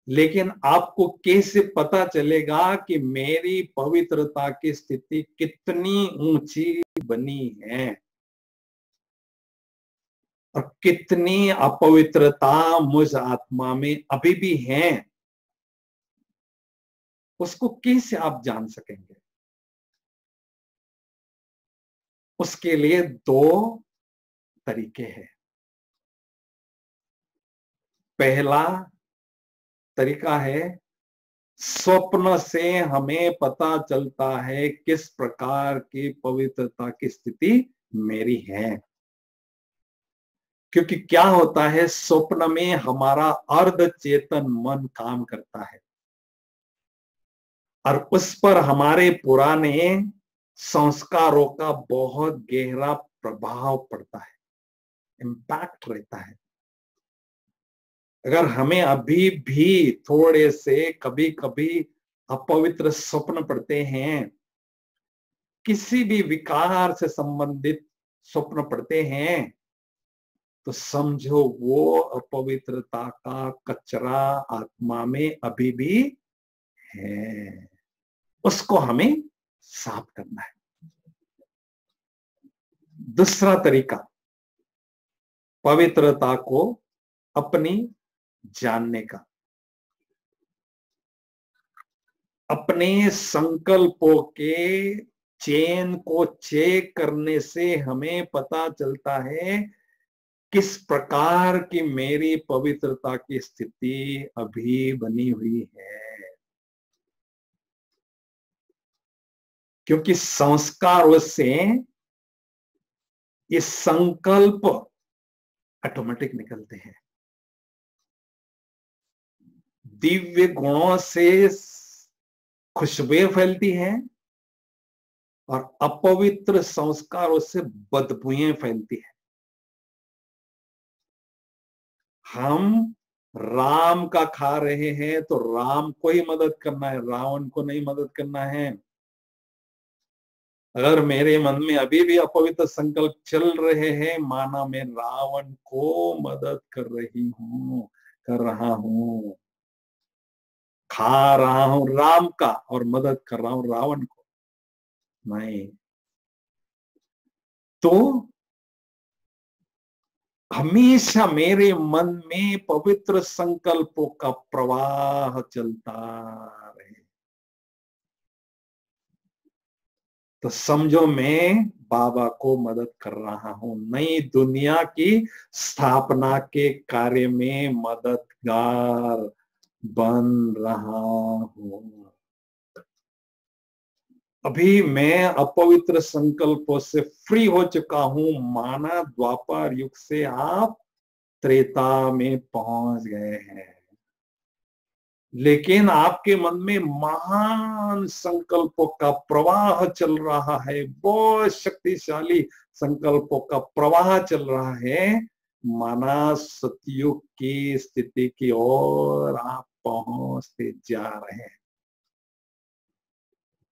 लेकिन आपको कैसे पता चलेगा कि मेरी पवित्रता की स्थिति कितनी ऊंची बनी है और कितनी अपवित्रता मुझ आत्मा में अभी भी है? उसको कैसे आप जान सकेंगे? उसके लिए 2 तरीके हैं। पहला तरीका है, स्वप्न से हमें पता चलता है किस प्रकार की पवित्रता की स्थिति मेरी है। क्योंकि क्या होता है, स्वप्न में हमारा अर्ध चेतन मन काम करता है और उस पर हमारे पुराने संस्कारों का बहुत गहरा प्रभाव पड़ता है, इम्पैक्ट रहता है। अगर हमें अभी भी थोड़े से कभी कभी अपवित्र स्वप्न पड़ते हैं, किसी भी विकार से संबंधित स्वप्न पड़ते हैं, तो समझो वो अपवित्रता का कचरा आत्मा में अभी भी है, उसको हमें साफ करना है। दूसरा तरीका, पवित्रता को अपनी जानने का। अपने संकल्पों के चेन को चेक करने से हमें पता चलता है किस प्रकार की मेरी पवित्रता की स्थिति अभी बनी हुई है। क्योंकि संस्कारों से ये संकल्प ऑटोमेटिक निकलते हैं। दिव्य गुणों से खुशबुएं फैलती हैं और अपवित्र संस्कारों से बदबुएं फैलती हैं। हम राम का खा रहे हैं तो राम को ही मदद करना है, रावण को नहीं मदद करना है। अगर मेरे मन में अभी भी अपवित्र संकल्प चल रहे हैं, माना मैं रावण को मदद कर रहा हूं, खा रहा हूं राम का और मदद कर रहा हूं रावण को, नहीं। तो हमेशा मेरे मन में पवित्र संकल्पों का प्रवाह चलता रहे। तो समझो मैं बाबा को मदद कर रहा हूं, नई दुनिया की स्थापना के कार्य में मददगार बन रहा हूं। अभी मैं अपवित्र संकल्पों से फ्री हो चुका हूं, माना द्वापर युग से आप त्रेता में पहुंच गए हैं। लेकिन आपके मन में महान संकल्पों का प्रवाह चल रहा है, बहुत शक्तिशाली संकल्पों का प्रवाह चल रहा है, माना सतयुग की स्थिति की ओर आप पहुंचते जा रहे हैं।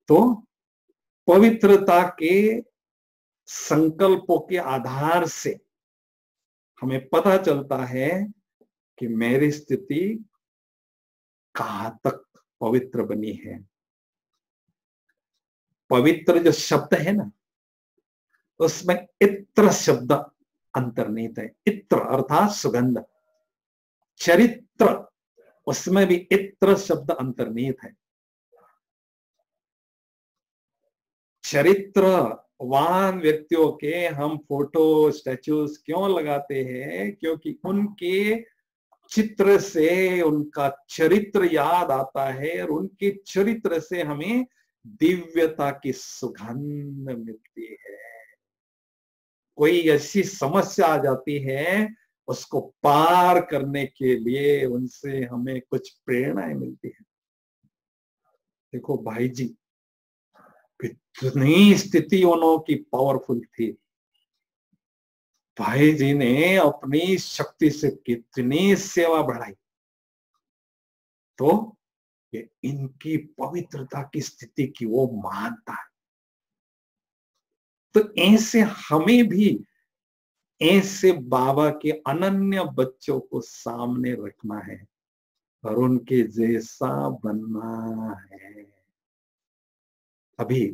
तो पवित्रता के संकल्पों के आधार से हमें पता चलता है कि मेरी स्थिति कहां तक पवित्र बनी है। पवित्र जो शब्द है ना, उसमें इत्र शब्द अंतर्निहित है। इत्र अर्थात सुगंध। चरित्र, उसमें भी इत्र शब्द अंतर्निहित है। चरित्रवान व्यक्तियों के हम फोटो स्टैचूज क्यों लगाते हैं? क्योंकि उनके चित्र से उनका चरित्र याद आता है और उनके चरित्र से हमें दिव्यता की सुगंध मिलती है। कोई ऐसी समस्या आ जाती है, उसको पार करने के लिए उनसे हमें कुछ प्रेरणाएं मिलती है। देखो भाई जी, कितनी स्थिति उन्हों की पावरफुल थी। भाई जी ने अपनी शक्ति से कितनी सेवा बढ़ाई, तो ये इनकी पवित्रता की स्थिति की वो महानता है। तो ऐसे हमें भी ऐसे बाबा के अनन्य बच्चों को सामने रखना है और उनके जैसा बनना है। अभी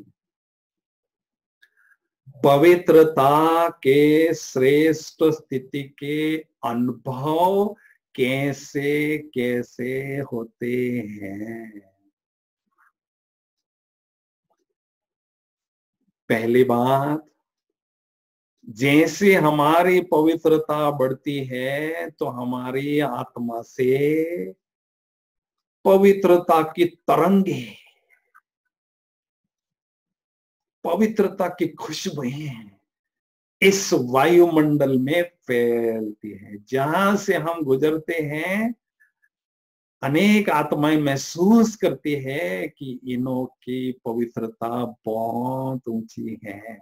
पवित्रता के श्रेष्ठ स्थिति के अनुभव कैसे कैसे होते हैं? पहली बात, जैसे हमारी पवित्रता बढ़ती है तो हमारी आत्मा से पवित्रता की तरंगे, पवित्रता की खुशबुएं इस वायुमंडल में फैलती है। जहां से हम गुजरते हैं, अनेक आत्माएं महसूस करती है कि इनों की पवित्रता बहुत ऊंची है।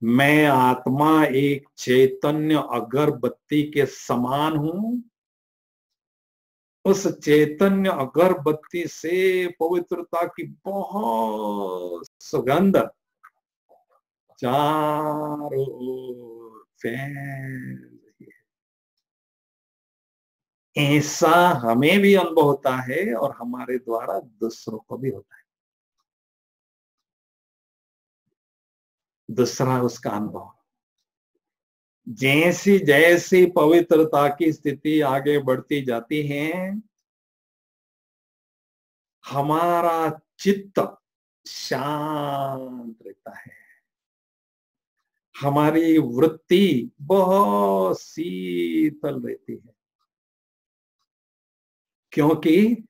मैं आत्मा एक चैतन्य अगरबत्ती के समान हूं। उस चैतन्य अगरबत्ती से पवित्रता की बहुत सुगंध चारों ओर फैल रही है। ऐसा हमें भी अनुभव होता है और हमारे द्वारा दूसरों को भी होता है। दूसरा उसका अनुभव, जैसी जैसी पवित्रता की स्थिति आगे बढ़ती जाती है, हमारा चित्त शांत रहता है, हमारी वृत्ति बहुत शीतल रहती है, क्योंकि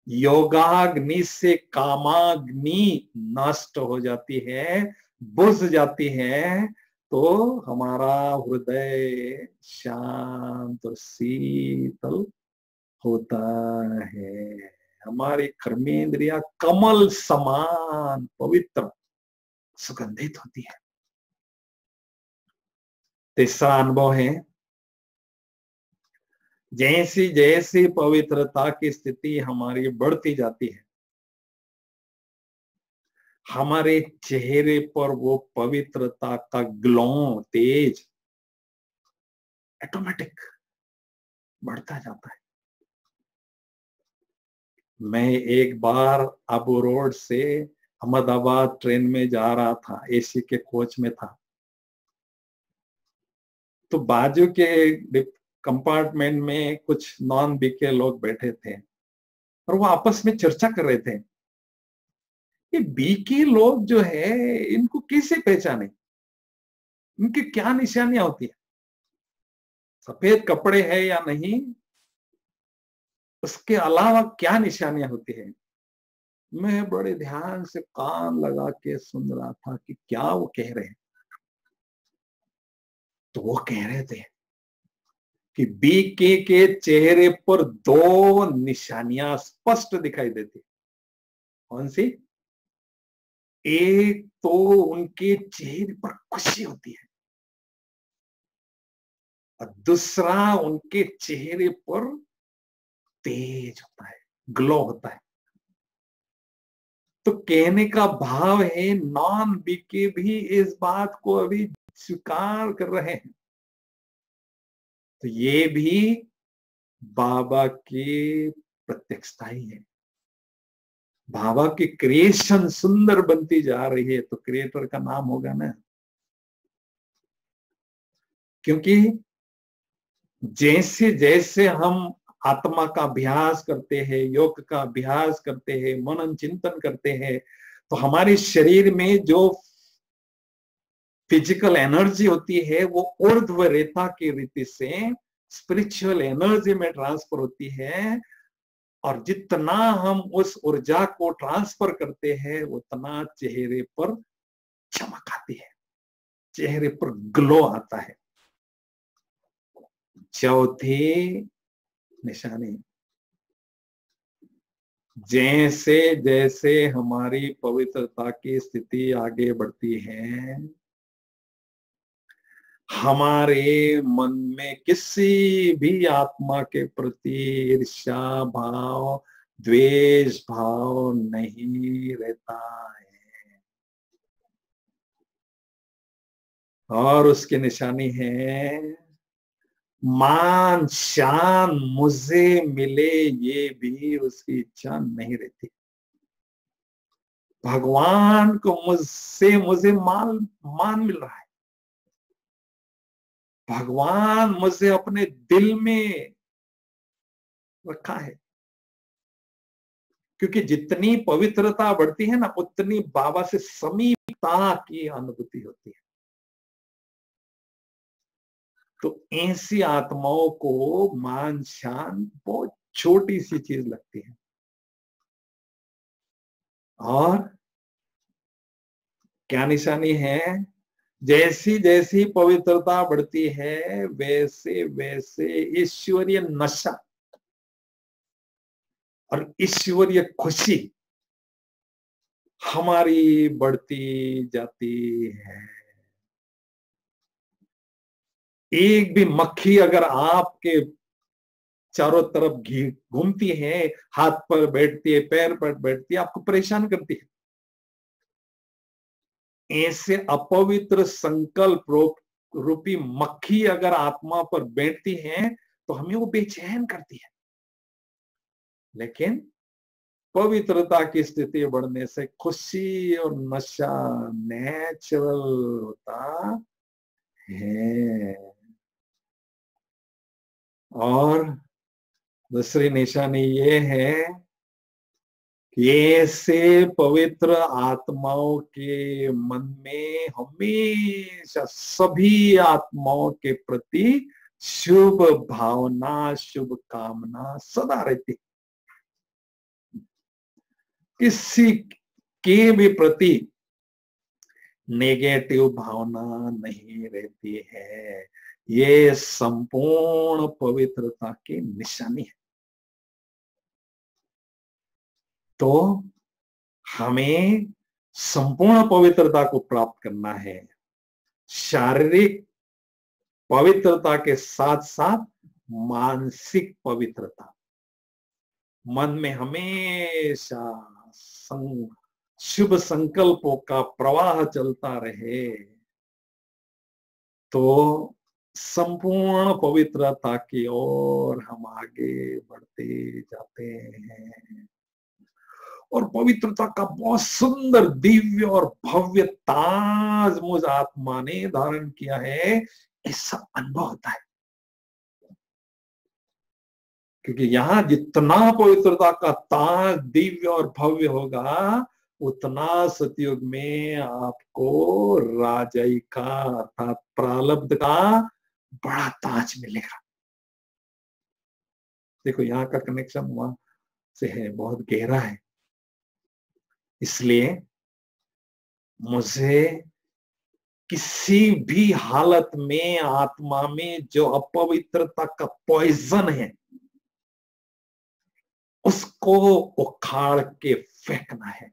योगाग्नि से कामाग्नि नष्ट हो जाती है, बुझ जाती है, तो हमारा हृदय शांत और शीतल होता है, हमारी कर्मेंद्रिया कमल समान पवित्र सुगंधित होती है। तीसरा अनुभव है, जैसी जैसी पवित्रता की स्थिति हमारी बढ़ती जाती है, हमारे चेहरे पर वो पवित्रता का ग्लो, तेज ऑटोमेटिक बढ़ता जाता है। मैं एक बार अबू रोड से अहमदाबाद ट्रेन में जा रहा था, एसी के कोच में था, तो बाजू के कंपार्टमेंट में कुछ नॉन बीके लोग बैठे थे और वो आपस में चर्चा कर रहे थे, ये बीके लोग जो है इनको कैसे पहचाने, इनकी क्या निशानियां होती है, सफेद कपड़े हैं या नहीं, उसके अलावा क्या निशानियां होती है। मैं बड़े ध्यान से कान लगा के सुन रहा था कि क्या वो कह रहे हैं। तो वो कह रहे थे कि बीके के चेहरे पर दो निशानियां स्पष्ट दिखाई देती। कौन सी? एक तो उनके चेहरे पर खुशी होती है और दूसरा उनके चेहरे पर तेज होता है, ग्लो होता है। तो कहने का भाव है नॉन बीके भी इस बात को अभी स्वीकार कर रहे हैं, तो ये भी बाबा की प्रत्यक्षता ही है। बाबा की क्रिएशन सुंदर बनती जा रही है तो क्रिएटर का नाम होगा ना, क्योंकि जैसे जैसे हम आत्मा का अभ्यास करते हैं, योग का अभ्यास करते हैं, मनन चिंतन करते हैं, तो हमारे शरीर में जो फिजिकल एनर्जी होती है वो ऊर्ध्व रेखा की रीति से स्पिरिचुअल एनर्जी में ट्रांसफर होती है, और जितना हम उस ऊर्जा को ट्रांसफर करते हैं उतना चेहरे पर चमक आती है, चेहरे पर ग्लो आता है। चौथी निशानी, जैसे जैसे हमारी पवित्रता की स्थिति आगे बढ़ती है, हमारे मन में किसी भी आत्मा के प्रति ईर्ष्या भाव, द्वेष भाव नहीं रहता है। और उसकी निशानी है मान शान मुझे मिले, ये भी उसकी इच्छा नहीं रहती। भगवान को मुझसे मुझे मान मान मिल रहा है, भगवान मुझे अपने दिल में रखा है, क्योंकि जितनी पवित्रता बढ़ती है ना उतनी बाबा से समीपता की अनुभूति होती है। तो ऐसी आत्माओं को मान शान बहुत छोटी सी चीज लगती है, और क्या निशानी है, जैसी जैसी पवित्रता बढ़ती है वैसे वैसे ईश्वरीय नशा और ईश्वरीय खुशी हमारी बढ़ती जाती है। एक भी मक्खी अगर आपके चारों तरफ घूमती है, हाथ पर बैठती है, पैर पर बैठती है, आपको परेशान करती है, ऐसे अपवित्र संकल्प रूपी मक्खी अगर आत्मा पर बैठती है तो हमें वो बेचैन करती है। लेकिन पवित्रता की स्थिति बढ़ने से खुशी और नशा नेचुरल होता है। और दूसरी निशानी ये है ऐसे पवित्र आत्माओं के मन में हमेशा सभी आत्माओं के प्रति शुभ भावना, शुभ कामना सदा रहती। किसी के भी प्रति नेगेटिव भावना नहीं रहती है। ये संपूर्ण पवित्रता की निशानी है। तो हमें संपूर्ण पवित्रता को प्राप्त करना है। शारीरिक पवित्रता के साथ साथ मानसिक पवित्रता, मन में हमेशा शुभ संकल्पों का प्रवाह चलता रहे, तो संपूर्ण पवित्रता की ओर हम आगे बढ़ते जाते हैं। और पवित्रता का बहुत सुंदर, दिव्य और भव्य ताज मुझ आत्मा ने धारण किया है, ऐसा अनुभव होता है। क्योंकि यहां जितना पवित्रता का ताज दिव्य और भव्य होगा, उतना सतयुग में आपको राजाई का अर्थात प्रारब्ध का बड़ा ताज मिलेगा। देखो यहाँ का कनेक्शन वहां से है, बहुत गहरा है। इसलिए मुझे किसी भी हालत में आत्मा में जो अपवित्रता का पॉइजन है, उसको उखाड़ के फेंकना है।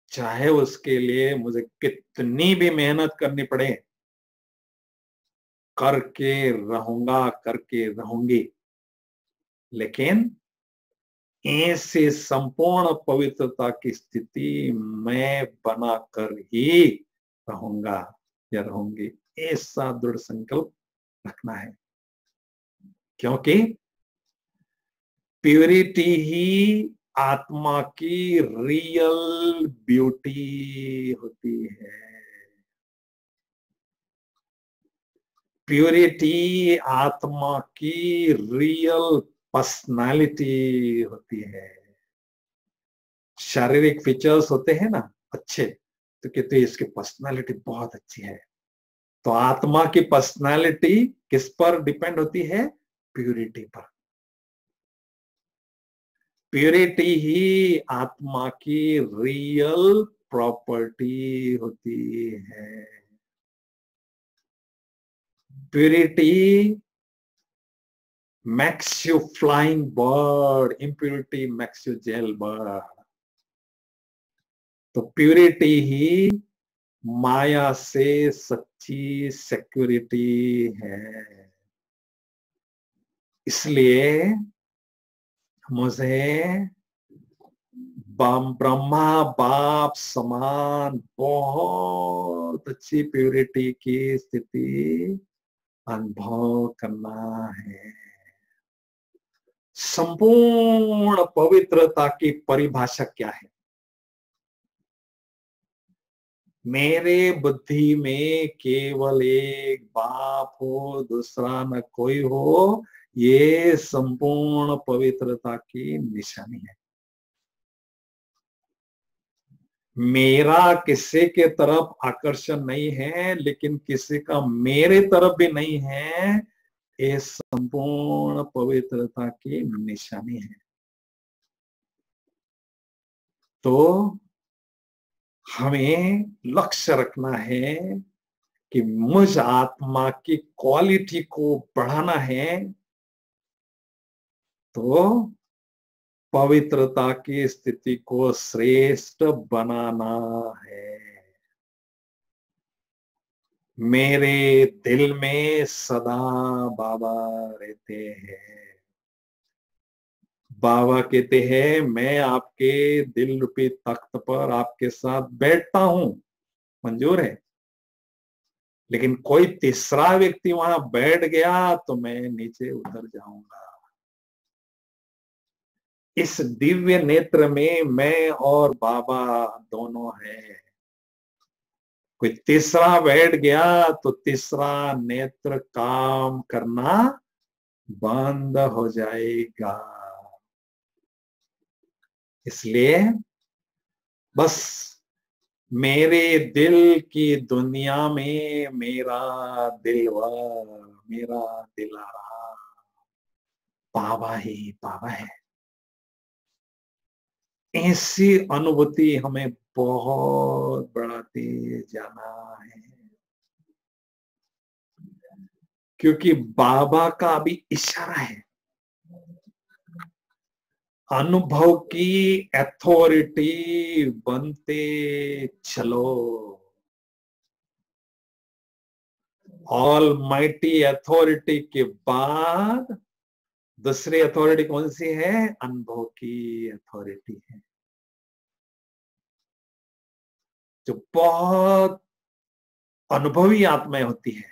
चाहे उसके लिए मुझे कितनी भी मेहनत करनी पड़े, करके रहूंगा, करके रहूंगी। लेकिन ऐसे संपूर्ण पवित्रता की स्थिति मैं बनाकर ही रहूंगा या रहूंगी, ऐसा दृढ़ संकल्प रखना है। क्योंकि प्यूरिटी ही आत्मा की रियल ब्यूटी होती है। प्यूरिटी आत्मा की रियल पर्सनालिटी होती है। शारीरिक फीचर्स होते हैं ना अच्छे, तो कहते हैं इसकी पर्सनालिटी बहुत अच्छी है। तो आत्मा की पर्सनालिटी किस पर डिपेंड होती है? प्यूरिटी पर। प्यूरिटी ही आत्मा की रियल प्रॉपर्टी होती है। Purity makes you flying bird, impurity makes you jail bird। तो प्यूरिटी ही माया से सच्ची सिक्योरिटी है। इसलिए मुझे ब्रह्मा बाप समान बहुत अच्छी प्यूरिटी की स्थिति अनुभव करना है। संपूर्ण पवित्रता की परिभाषा क्या है? मेरे बुद्धि में केवल एक बाप हो, दूसरा न कोई हो, ये संपूर्ण पवित्रता की निशानी है। मेरा किसी के तरफ आकर्षण नहीं है, लेकिन किसी का मेरे तरफ भी नहीं है, ये संपूर्ण पवित्रता की निशानी है। तो हमें लक्ष्य रखना है कि मुझ आत्मा की क्वालिटी को बढ़ाना है, तो पवित्रता की स्थिति को श्रेष्ठ बनाना है। मेरे दिल में सदा बाबा रहते हैं। बाबा कहते हैं मैं आपके दिल रूपी तख्त पर आपके साथ बैठता हूं, मंजूर है। लेकिन कोई तीसरा व्यक्ति वहां बैठ गया तो मैं नीचे उतर जाऊंगा। इस दिव्य नेत्र में मैं और बाबा दोनों हैं। कोई तीसरा बैठ गया तो तीसरा नेत्र काम करना बंद हो जाएगा। इसलिए बस मेरे दिल की दुनिया में मेरा दिलवर, मेरा दिलारा बाबा ही बाबा है। ऐसी अनुभूति हमें बहुत बढ़ाते जाना है, क्योंकि बाबा का अभी इशारा है, अनुभव की अथॉरिटी बनते चलो। ऑल माइटी अथॉरिटी के बाद दूसरी अथॉरिटी कौन सी है? अनुभव की अथॉरिटी है, जो बहुत अनुभवी आत्माएं होती है,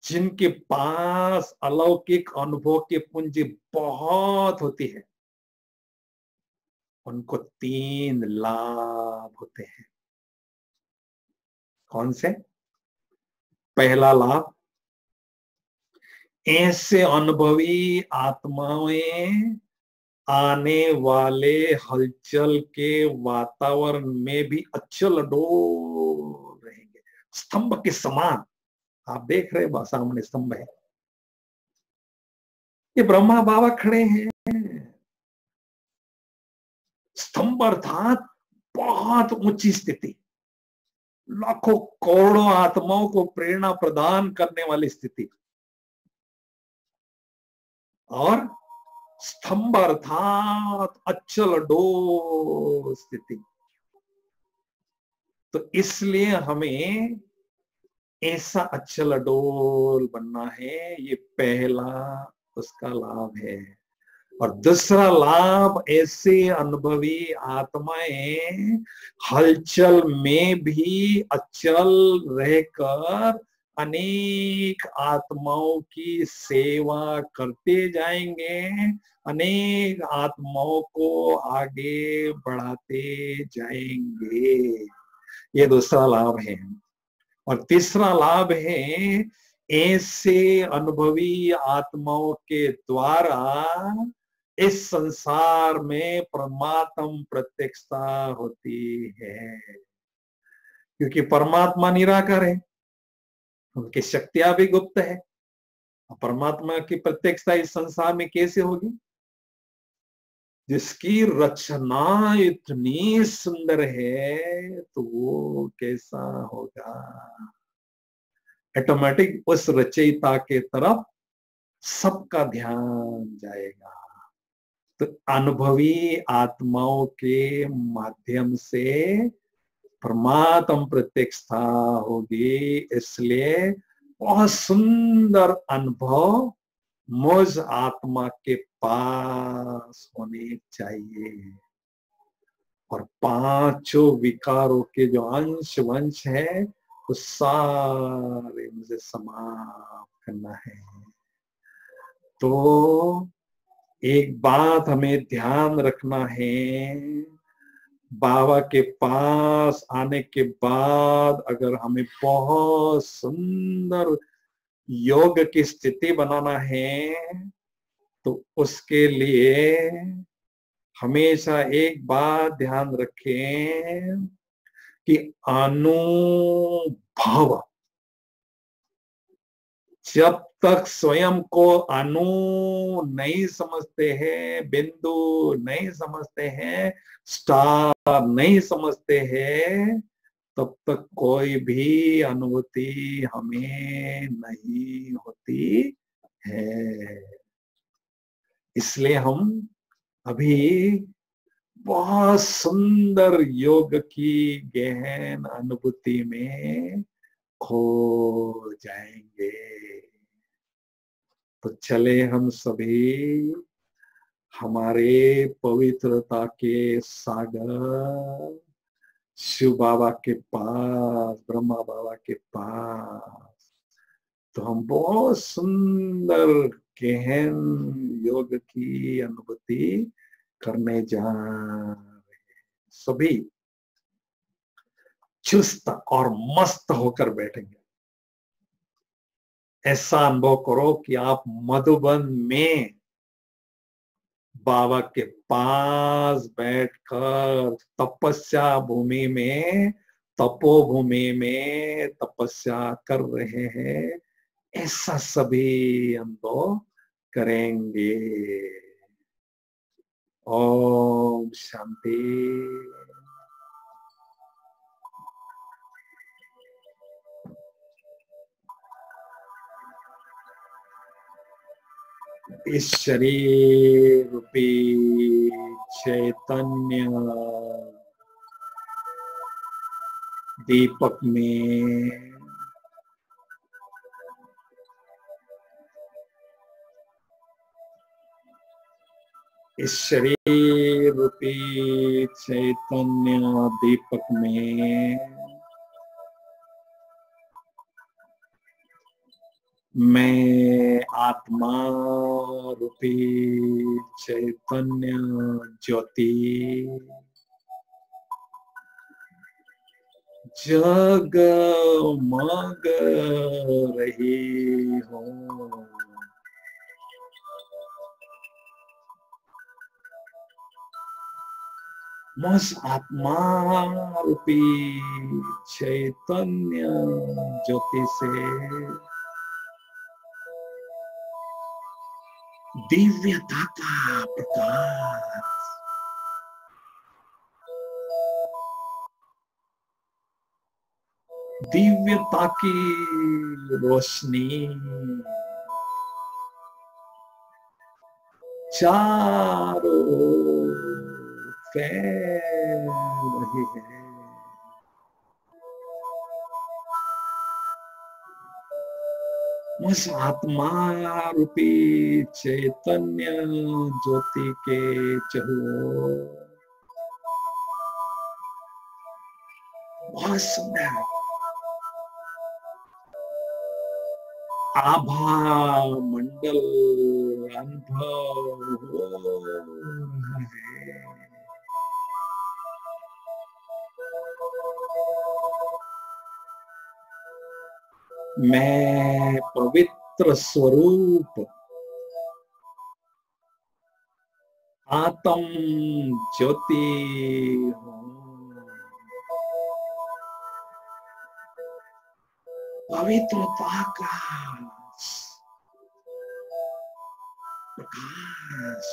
जिनके पास अलौकिक अनुभव की पूंजी बहुत होती है। उनको 3 लाभ होते हैं। कौन से? पहला लाभ, ऐसे अनुभवी आत्माएं आने वाले हलचल के वातावरण में भी अचल अडोल रहेंगे, स्तंभ के समान। आप देख रहे हैं सामने स्तंभ है, ये ब्रह्मा बाबा खड़े हैं। स्तंभ अर्थात बहुत ऊंची स्थिति, लाखों करोड़ों आत्माओं को प्रेरणा प्रदान करने वाली स्थिति। और स्तंभ अर्थात अचल अडोल स्थिति। तो इसलिए हमें ऐसा अचल अडोल बनना है, ये पहला उसका लाभ है। और दूसरा लाभ, ऐसे अनुभवी आत्माएं हलचल में भी अचल रहकर अनेक आत्माओं की सेवा करते जाएंगे, अनेक आत्माओं को आगे बढ़ाते जाएंगे। ये दूसरा लाभ है। और तीसरा लाभ है, ऐसे अनुभवी आत्माओं के द्वारा इस संसार में परमात्म प्रत्यक्षता होती है, क्योंकि परमात्मा निराकार है, उनकी शक्तियां भी गुप्त है। परमात्मा की प्रत्यक्षता इस संसार में कैसे होगी? जिसकी रचना इतनी सुंदर है तो वो कैसा होगा? ऑटोमेटिक उस रचयिता के तरफ सबका ध्यान जाएगा। तो अनुभवी आत्माओं के माध्यम से परमात्म प्रत्यक्षता होगी। इसलिए बहुत सुंदर अनुभव मुझ आत्मा के पास होने चाहिए। और पांचों विकारों के जो अंश वंश है, वो सारे मुझे समाप्त करना है। तो एक बात हमें ध्यान रखना है, बाबा के पास आने के बाद अगर हमें बहुत सुंदर योग की स्थिति बनाना है, तो उसके लिए हमेशा एक बात ध्यान रखें कि अनुभव, जब तक स्वयं को अणु नहीं समझते हैं, बिंदु नहीं समझते हैं, स्टार नहीं समझते हैं, तब तक कोई भी अनुभूति हमें नहीं होती है। इसलिए हम अभी बहुत सुंदर योग की गहन अनुभूति में खो जाएंगे। तो चले हम सभी हमारे पवित्रता के सागर शिव बाबा के पास, ब्रह्मा बाबा के पास, तो हम बहुत सुंदर गहन योग की अनुभूति करने जा रहे हैं। सभी चुस्त और मस्त होकर बैठेंगे। ऐसा अनुभव करो कि आप मधुबन में बाबा के पास बैठकर तपस्या भूमि में, तपोभूमि में तपस्या कर रहे हैं, ऐसा सभी हम लोग करेंगे। ओम शांति। इस शरीर रूपी चैतन्य दीपक में इस शरीर रूपी चैतन्य दीपक में मैं आत्मा रूपी चैतन्य ज्योति जगमग रही हूँ। उस आत्मा रूपी चैतन्य ज्योति से दिव्यता का प्रकाश, दिव्यता की रोशनी चारों ओर फैल रही है। उस आत्मा रूपी चैतन्य ज्योति के चहुओं बहुत सुंदर आभा मंडल अनुभव हो रहा है। मैं पवित्र स्वरूप आत्म ज्योति हूँ। पवित्रता का प्रकाश,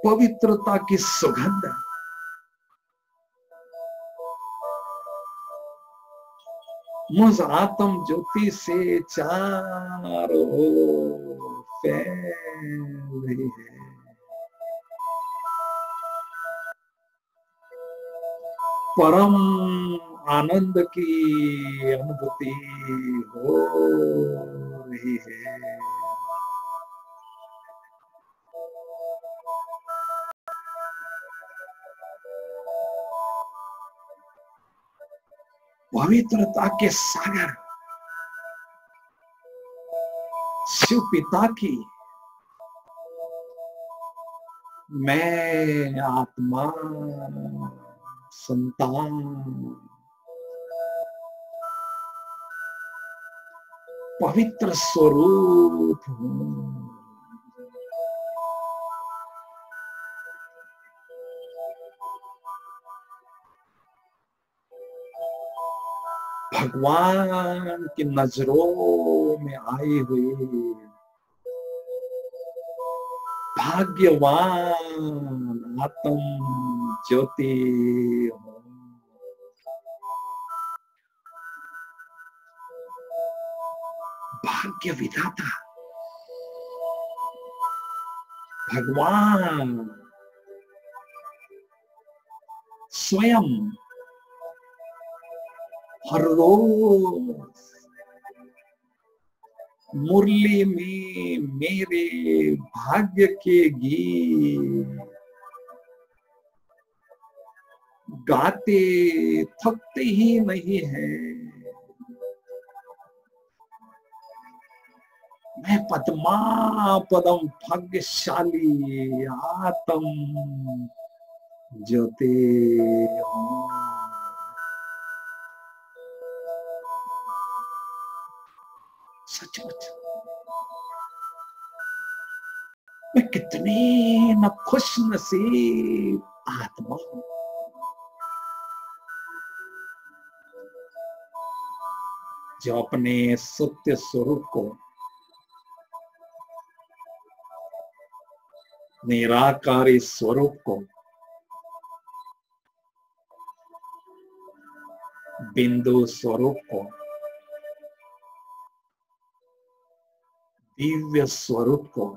पवित्रता की सुगंध मुझ आत्म ज्योति से चारों ओर फैल रही है। परम आनंद की अनुभूति हो रही है। पवित्रता के सागर शिव पिता की मैं आत्मा संतान पवित्र स्वरूप हूँ। भगवान की नजरों में आई हुई भाग्यवान आत्म ज्योति हूँ। भाग्य विधाता भगवान स्वयं हर रोज मुरली में मेरे भाग्य के गीत गाते थकते ही नहीं है। मैं पद्मा पदम भाग्यशाली आत्म ज्योति हूँ। सचमुच मैं कितनी न खुश नसीब आत्मा हूं जो अपने सत्य स्वरूप को, निराकारी स्वरूप को, बिंदु स्वरूप को, दिव्य स्वरूप को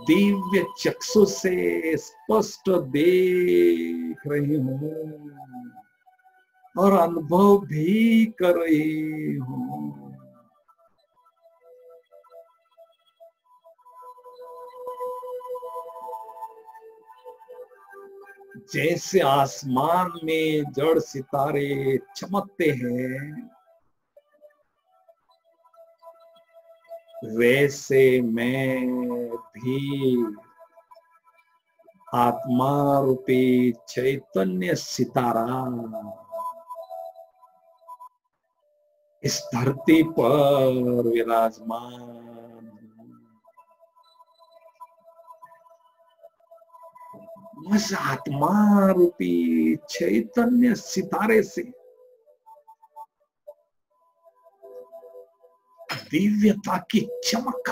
दिव्य चक्षु से स्पष्ट देख रही हूं और अनुभव भी कर रही हूं। जैसे आसमान में जड़ सितारे चमकते हैं, वैसे मैं भी आत्मा रूपी चैतन्य सितारा इस धरती पर विराजमान हूं। उस आत्मा रूपी चैतन्य सितारे से दिव्यता की चमक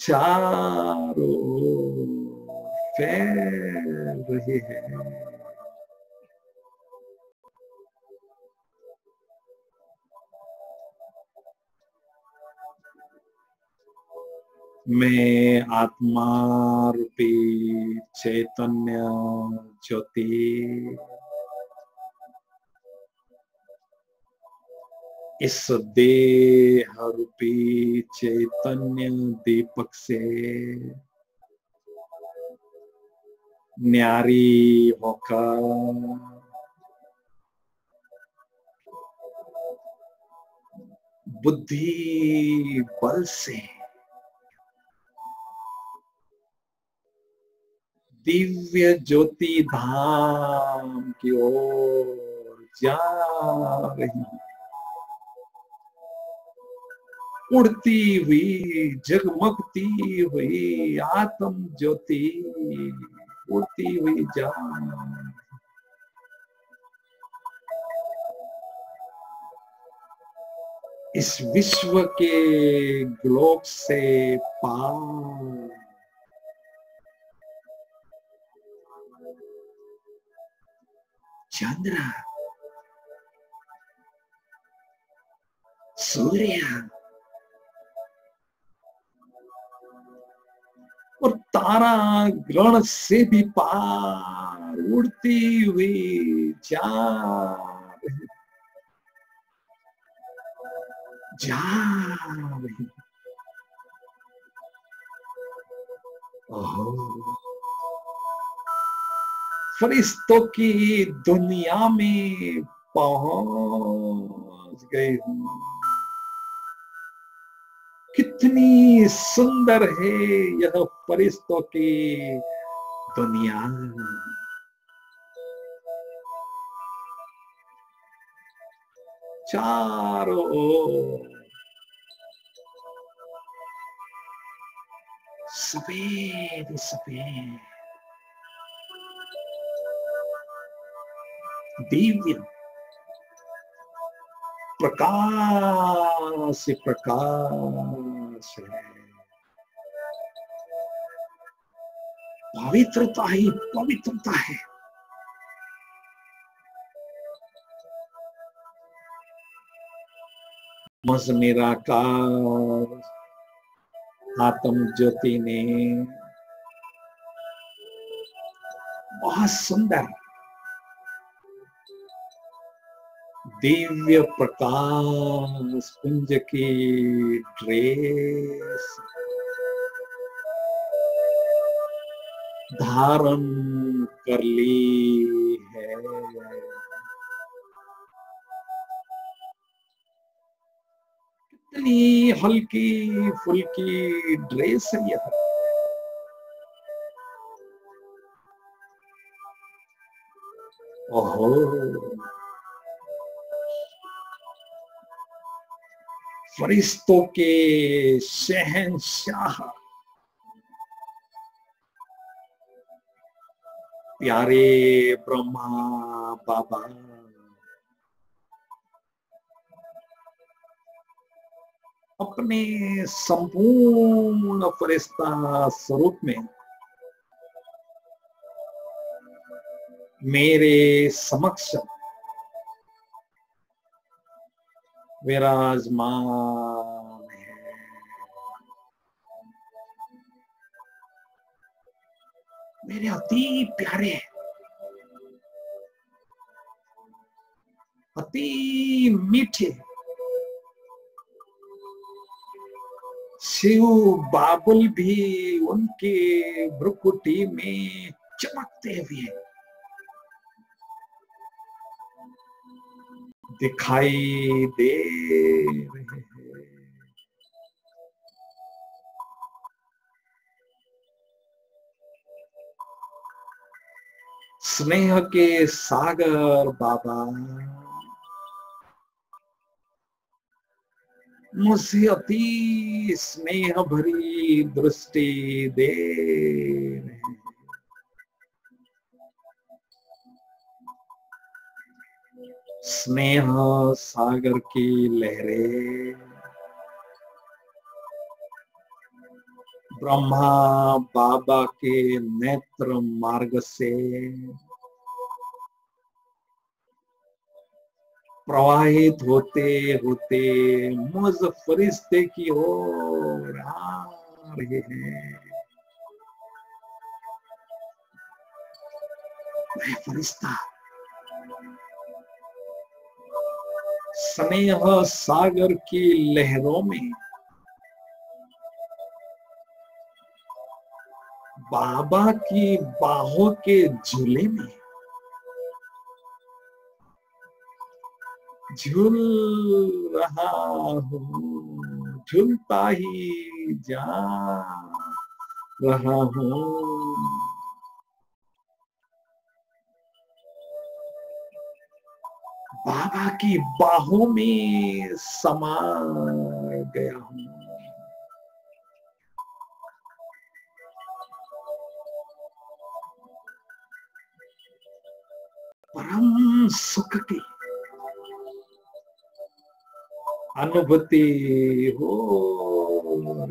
चारों ओर फैल रही है। मैं आत्मा रूपी चैतन्य ज्योति इस देह रूपी चैतन्य दीपक से न्यारी होकर बुद्धि बल से दिव्य ज्योति धाम की ओर जा रही हूं। उड़ती हुई जगमगती हुई आत्म ज्योति उड़ती हुई जा, इस विश्व के ग्लोब से पार चंद्र, सूर्य और तारा ग्रहण से भी पार उड़ती हुई जा रही। ओहो, फरिश्तों की दुनिया में पहुंच गई हूं। कितनी सुंदर है यह फरिश्तों की दुनिया। चारों ओर सफेद सफेद दिव्य प्रकाश प्रकाश है। पवित्रता ही पवित्रता है। मज निराकार आत्म ज्योति ने बहुत सुंदर दिव्य प्रकाश पुंज की ड्रेस धारण कर ली है। कितनी हल्की फुल्की ड्रेस है यह। ओहो, फरिश्तों के शहंशाह, प्यारे ब्रह्मा बाबा, अपने संपूर्ण फरिश्ता स्वरूप में मेरे समक्ष विराजमान है। मेरे अति प्यारे, अति मीठे शिव बाबुल भी उनके भ्रुकुटी में चमकते हुए दिखाई दे रहे हैं। स्नेह के सागर बाबा मुझे अति स्नेह भरी दृष्टि दे रहे हैं। स्नेह सागर की लहरें ब्रह्मा बाबा के नेत्र मार्ग से प्रवाहित होते होते मुझ फरिश्ते की ओर आ रहे हैं। मैं फरिश्ता स्नेह सागर की लहरों में बाबा की बाहों के झूले में झूल रहा हूँ, झूलता ही जा रहा हूँ। बाबा की बाहों में समा गया हूँ। परम सुख की अनुभूति हो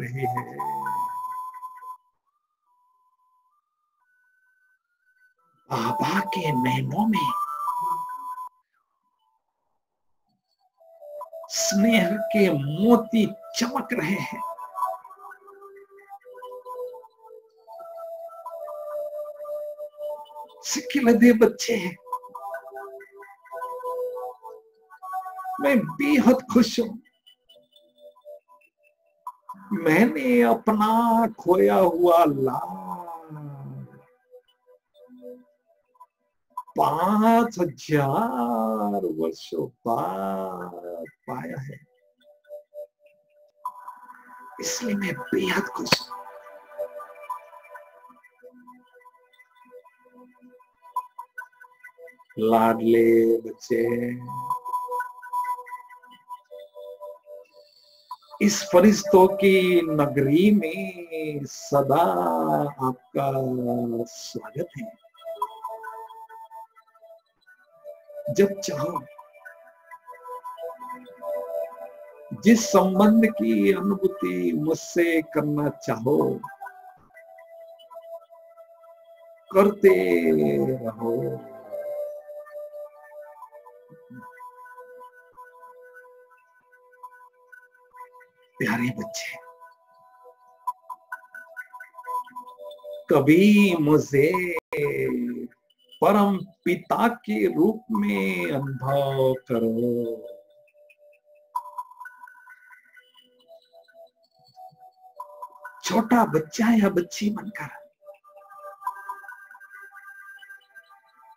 रही है। बाबा के नैनों में स्नेह के मोती चमक रहे हैं। सिखिलधे बच्चे हैं। मैं बेहद खुश हूं। मैंने अपना खोया हुआ लाल 5000 वर्षों बाद पाया है, इसलिए मैं बेहद खुश हूं। लाडले बच्चे, इस फरिश्तों की नगरी में सदा आपका स्वागत है। जब चाहो जिस संबंध की अनुभूति मुझसे करना चाहो करते रहो। प्यारे बच्चे, कभी मुझे परम पिता के रूप में अनुभव करो। छोटा बच्चा या बच्ची बनकर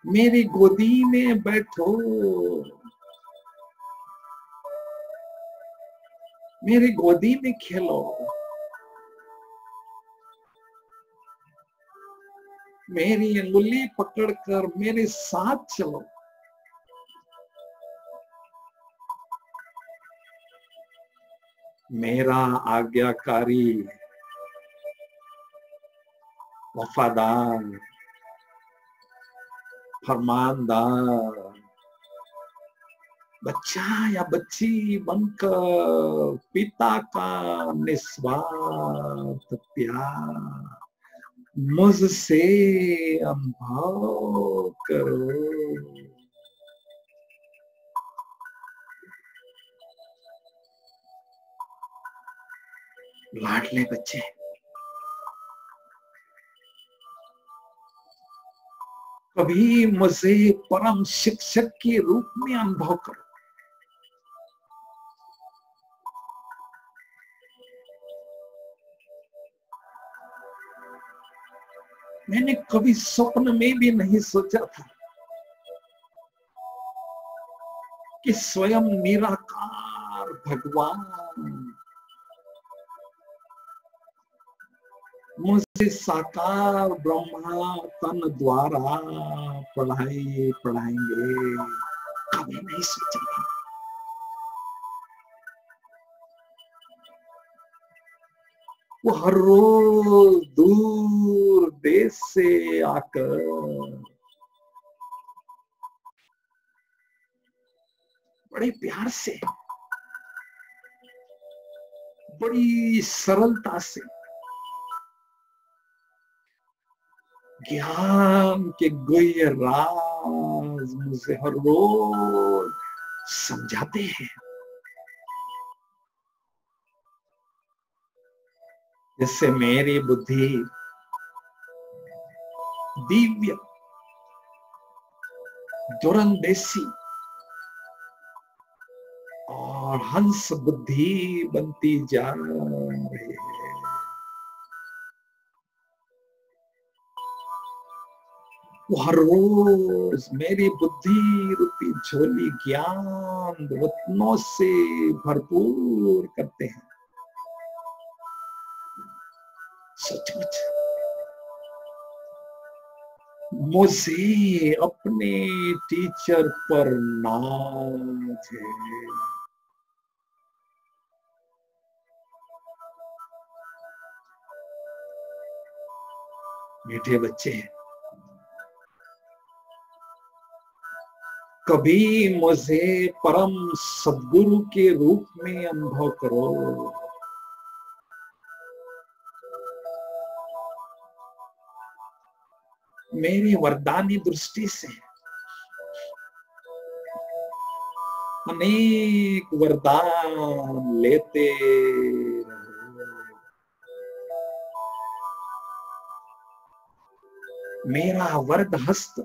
मेरी गोदी में बैठो, मेरी गोदी में खेलो, मेरी अंगुली पकड़कर मेरे साथ चलो। मेरा आज्ञाकारी, वफादार, फरमानदार बच्चा या बच्ची बनकर पिता का निस्वार्थ प्यार मुझसे अनुभव करो। लाडले बच्चे, कभी मुझे परम शिक्षक के रूप में अनुभव करो। मैंने कभी स्वप्न में भी नहीं सोचा था कि स्वयं निराकार भगवान मुझे साकार ब्रह्मा तन द्वारा पढ़ाएंगे। कभी नहीं सोचा था। वो हर रोज दूर देश से आकर बड़े प्यार से, बड़ी सरलता से ज्ञान के गुह्य राज मुझे हर रोज समझाते हैं। जिससे मेरी बुद्धि दिव्य, दुरंदेशी और हंस बुद्धि बनती जा रही है। वो हर रोज मेरी बुद्धि रूपी झोली ज्ञान रत्नों से भरपूर करते हैं। सचमुच मुझे अपने टीचर पर नाज है। मीठे बच्चे, कभी मुझे परम सद्गुरु के रूप में अनुभव करो। मेरी वरदानी दृष्टि से अनेक वरदान लेते रहो। मेरा वरद हस्त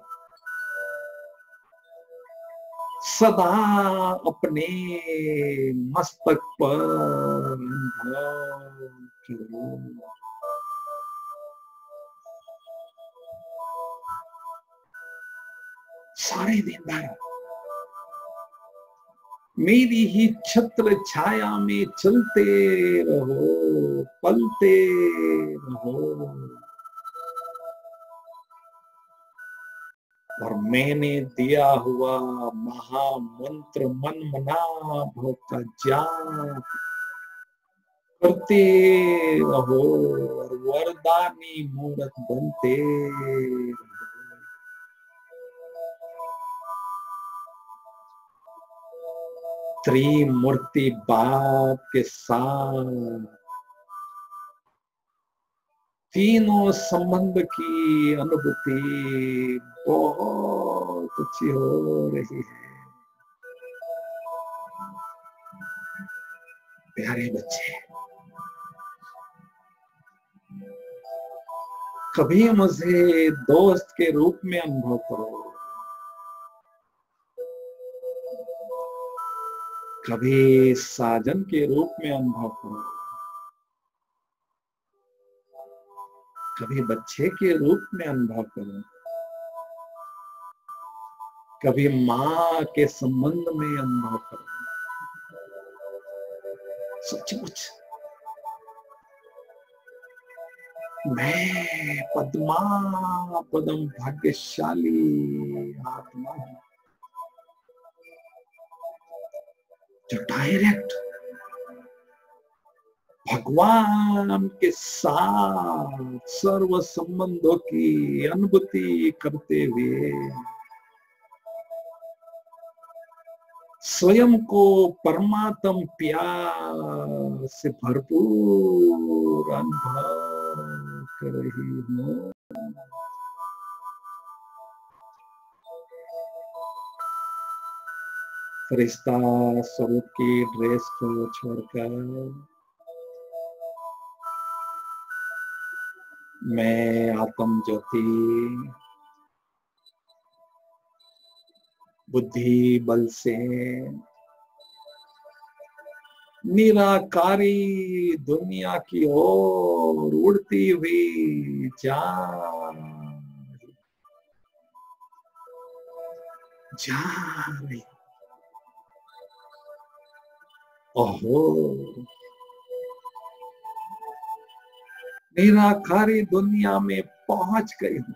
सदा अपने मस्तक पर अनुभव करो। सारे दिन भर मेरी ही छत्र छाया में चलते रहो, पलते रहो। और मैंने दिया हुआ महामंत्र मन मना भव का जाप करते रहो और वरदानी मूर्त बनते रहो। त्रिमूर्ति बाप के साथ तीनों संबंध की अनुभूति बहुत अच्छी हो रही है। प्यारे बच्चे, कभी मुझे दोस्त के रूप में अनुभव करो। कभी साजन के रूप में अनुभव करो। कभी बच्चे के रूप में अनुभव करो। कभी माँ के संबंध में अनुभव करो। सचमुच मैं पद्मा पदम भाग्यशाली आत्मा हूं जो डायरेक्ट भगवान के साथ सर्व संबंधों की अनुभूति करते हुए स्वयं को परमात्म प्यार से भरपूर अनुभव कर रही हूँ। फरिश्ता स्वरूप की ड्रेस को छोड़कर मैं आत्म ज्योति बुद्धि बल से निराकारी दुनिया की ओर उड़ती हुई जा रही। ओहो, निराकारी दुनिया में पहुंच गई हूं।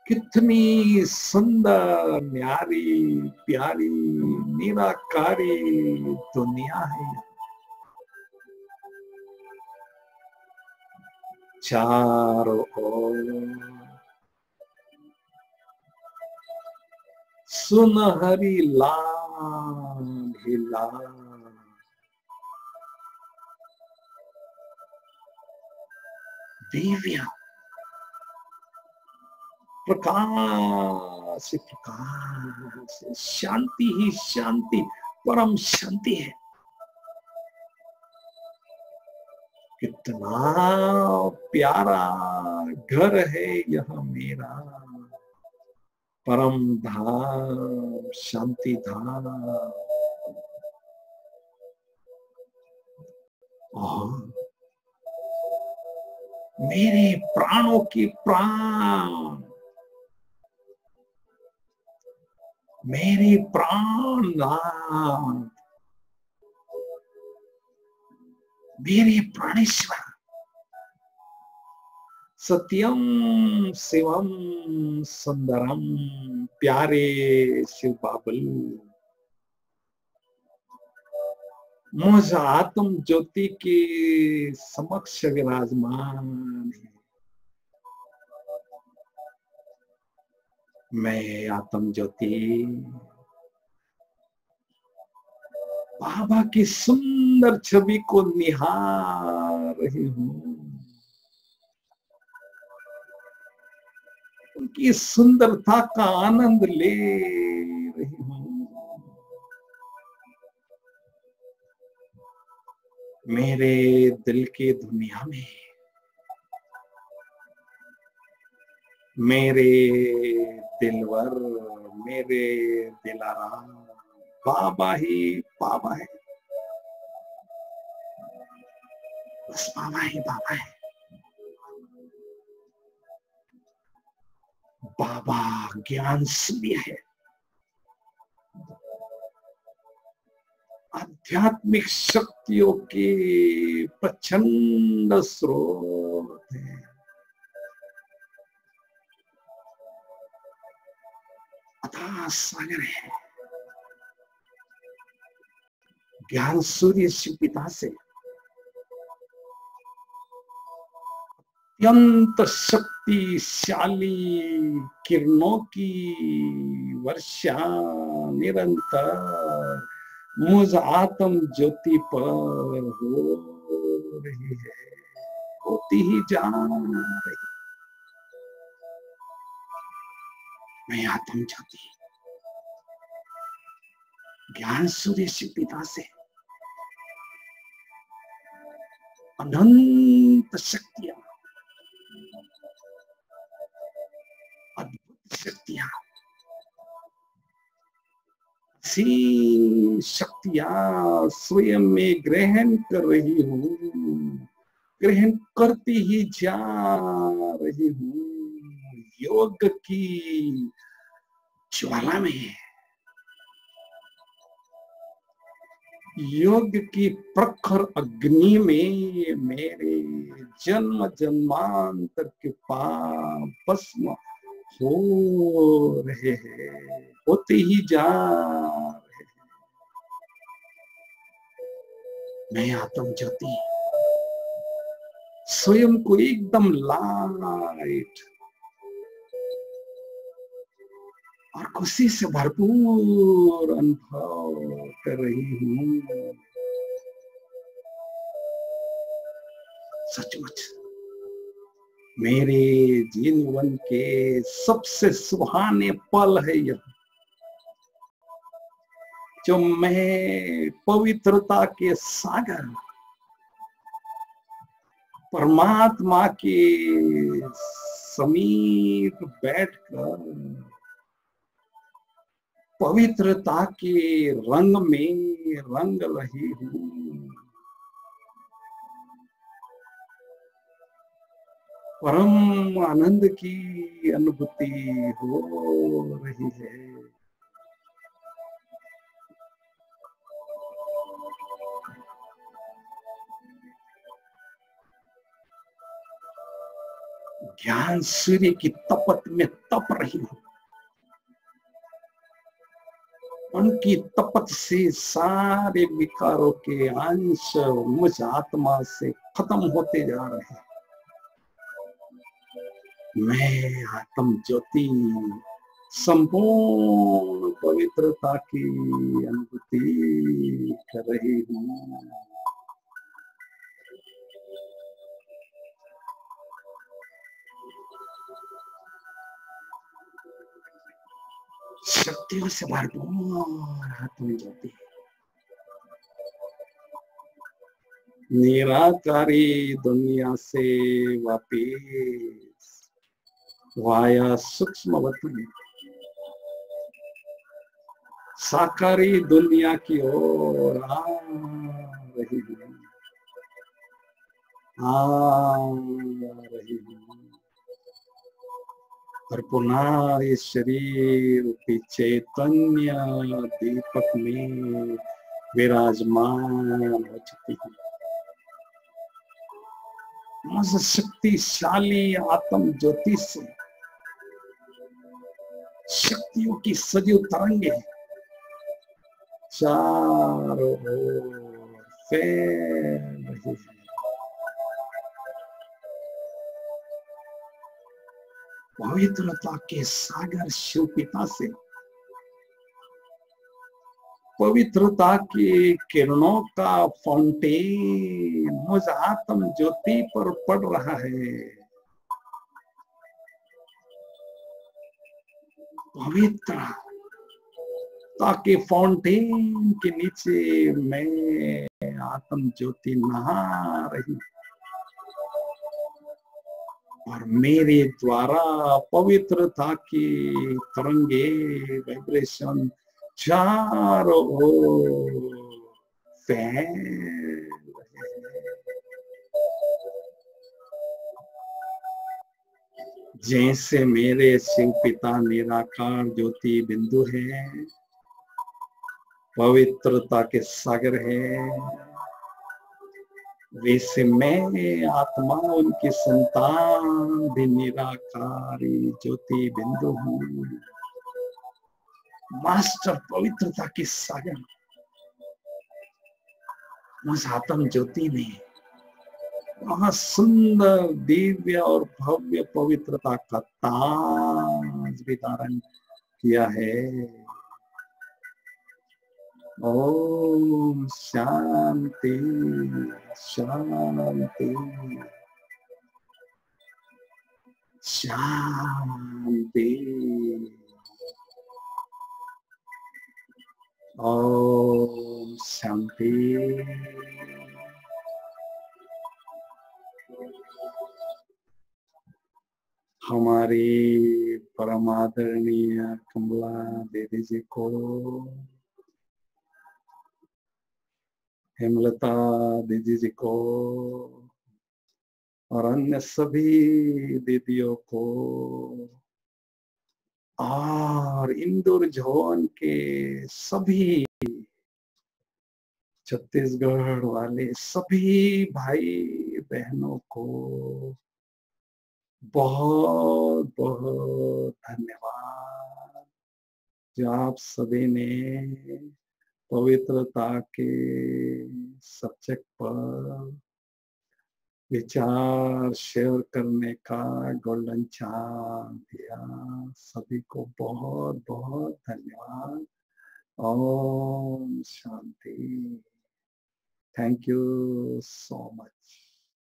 कितनी सुंदर न्यारी प्यारी निराकारी दुनिया है। चारों ओर सुनहरी लाल ही लाल दिव्या प्रकाश प्रकाश, शांति ही शांति, परम शांति है। कितना प्यारा घर है यह मेरा, परम धाम शांति धाम। मेरे प्राणों की प्राण, मेरे प्राणनाथ, मेरे प्राणेश्वर, सत्यम शिवम सुंदरम प्यारे शिव बाबुल, मुझ आत्म ज्योति के समक्ष विराजमान है। मैं आत्म ज्योति बाबा की सुंदर छवि को निहार रही हूं, उनकी सुंदरता का आनंद ले रही हूं। मेरे दिल की दुनिया में मेरे दिलवर, मेरे दिलारा बाबा ही बाबा है, बस बाबा ही बाबा है। बाबा ज्ञान सूर्य है, आध्यात्मिक शक्तियों के प्रचंड स्रोत है। अथाह सागर है। ज्ञान सूर्य शिव पिता से अत्यंत शक्तिशाली किरणों की वर्षा निरंतर मुझ आत्म ज्योति पर हो रही है, होती ही जा रही। मैं आत्म ज्योति ज्ञान सूर्य शिव पिता से अनंत शक्तियां, अद्भुत शक्तियां, ऐसी शक्तियां स्वयं में ग्रहण कर रही हूँ, ग्रहण करती ही जा रही हूँ। योग की ज्वाला में, योग की प्रखर अग्नि में मेरे जन्म जन्मांतर के पाप भस्म हो रहे हैं, होते ही जा रहे हैं। मैं आत्म ज्योति स्वयं को एकदम लाइट और खुशी से भरपूर अनुभव कर रही हूँ। सचमुच मेरे जीवन के सबसे सुहाने पल है यह, जो मैं पवित्रता के सागर परमात्मा के समीप बैठकर पवित्रता के रंग में रंग रही हूँ। परम आनंद की अनुभूति हो रही है। ज्ञान सूर्य की तपत में तप रही हूँ। उनकी तपत से सारे विकारों के अंश मुझ आत्मा से खत्म होते जा रहे हैं। मैं आत्म ज्योति संपूर्ण पवित्रता की अनुभूति कर रही हूँ। शक्तियों से भरपूर आत्म ज्योति निराकारी दुनिया से वापिस वाया सूक्ष्म वतन साकारी दुनिया की ओर आ रही हूँ, आ रही हूँ और पुनः इस शरीर रूपी चैतन्य दीपक में विराजमान हो चुकी है। मुझ शक्तिशाली आत्म ज्योति से शक्तियों की सजीव तरंगे चारों ओर फैल रही है। पवित्रता के सागर शिव पिता से पवित्रता की किरणों का फाउंटेन मुझ आत्म ज्योति पर पड़ रहा है। पवित्रता के फाउंटेन के नीचे मैं आत्म ज्योति नहा रही हूँ और मेरे द्वारा पवित्रता की तरंगे वाइब्रेशन चारों ओर फैल रहे हैं। जैसे मेरे शिव पिता निराकार ज्योति बिंदु है, पवित्रता के सागर है, वैसे मैं आत्मा उनकी संतान भी निराकारी ज्योति बिंदु हूँ। मास्टर पवित्रता की सागर उस आत्म ज्योति में वहां सुंदर दिव्य और भव्य पवित्रता का ताज भी धारण किया है। ओम शांति शांति शांति। ओम शांति। हमारी परम आदरणीय कमला दीदी जी को, हेमलता दीदी जी को और अन्य सभी दीदियों को और इंदौर जोन के सभी छत्तीसगढ़ वाले सभी भाई बहनों को बहुत बहुत धन्यवाद, जो आप सभी ने पवित्रता के सब्जेक्ट पर विचार शेयर करने का गोल्डन चांस दिया। सभी को बहुत बहुत धन्यवाद। ओम शांति। Thank you so much.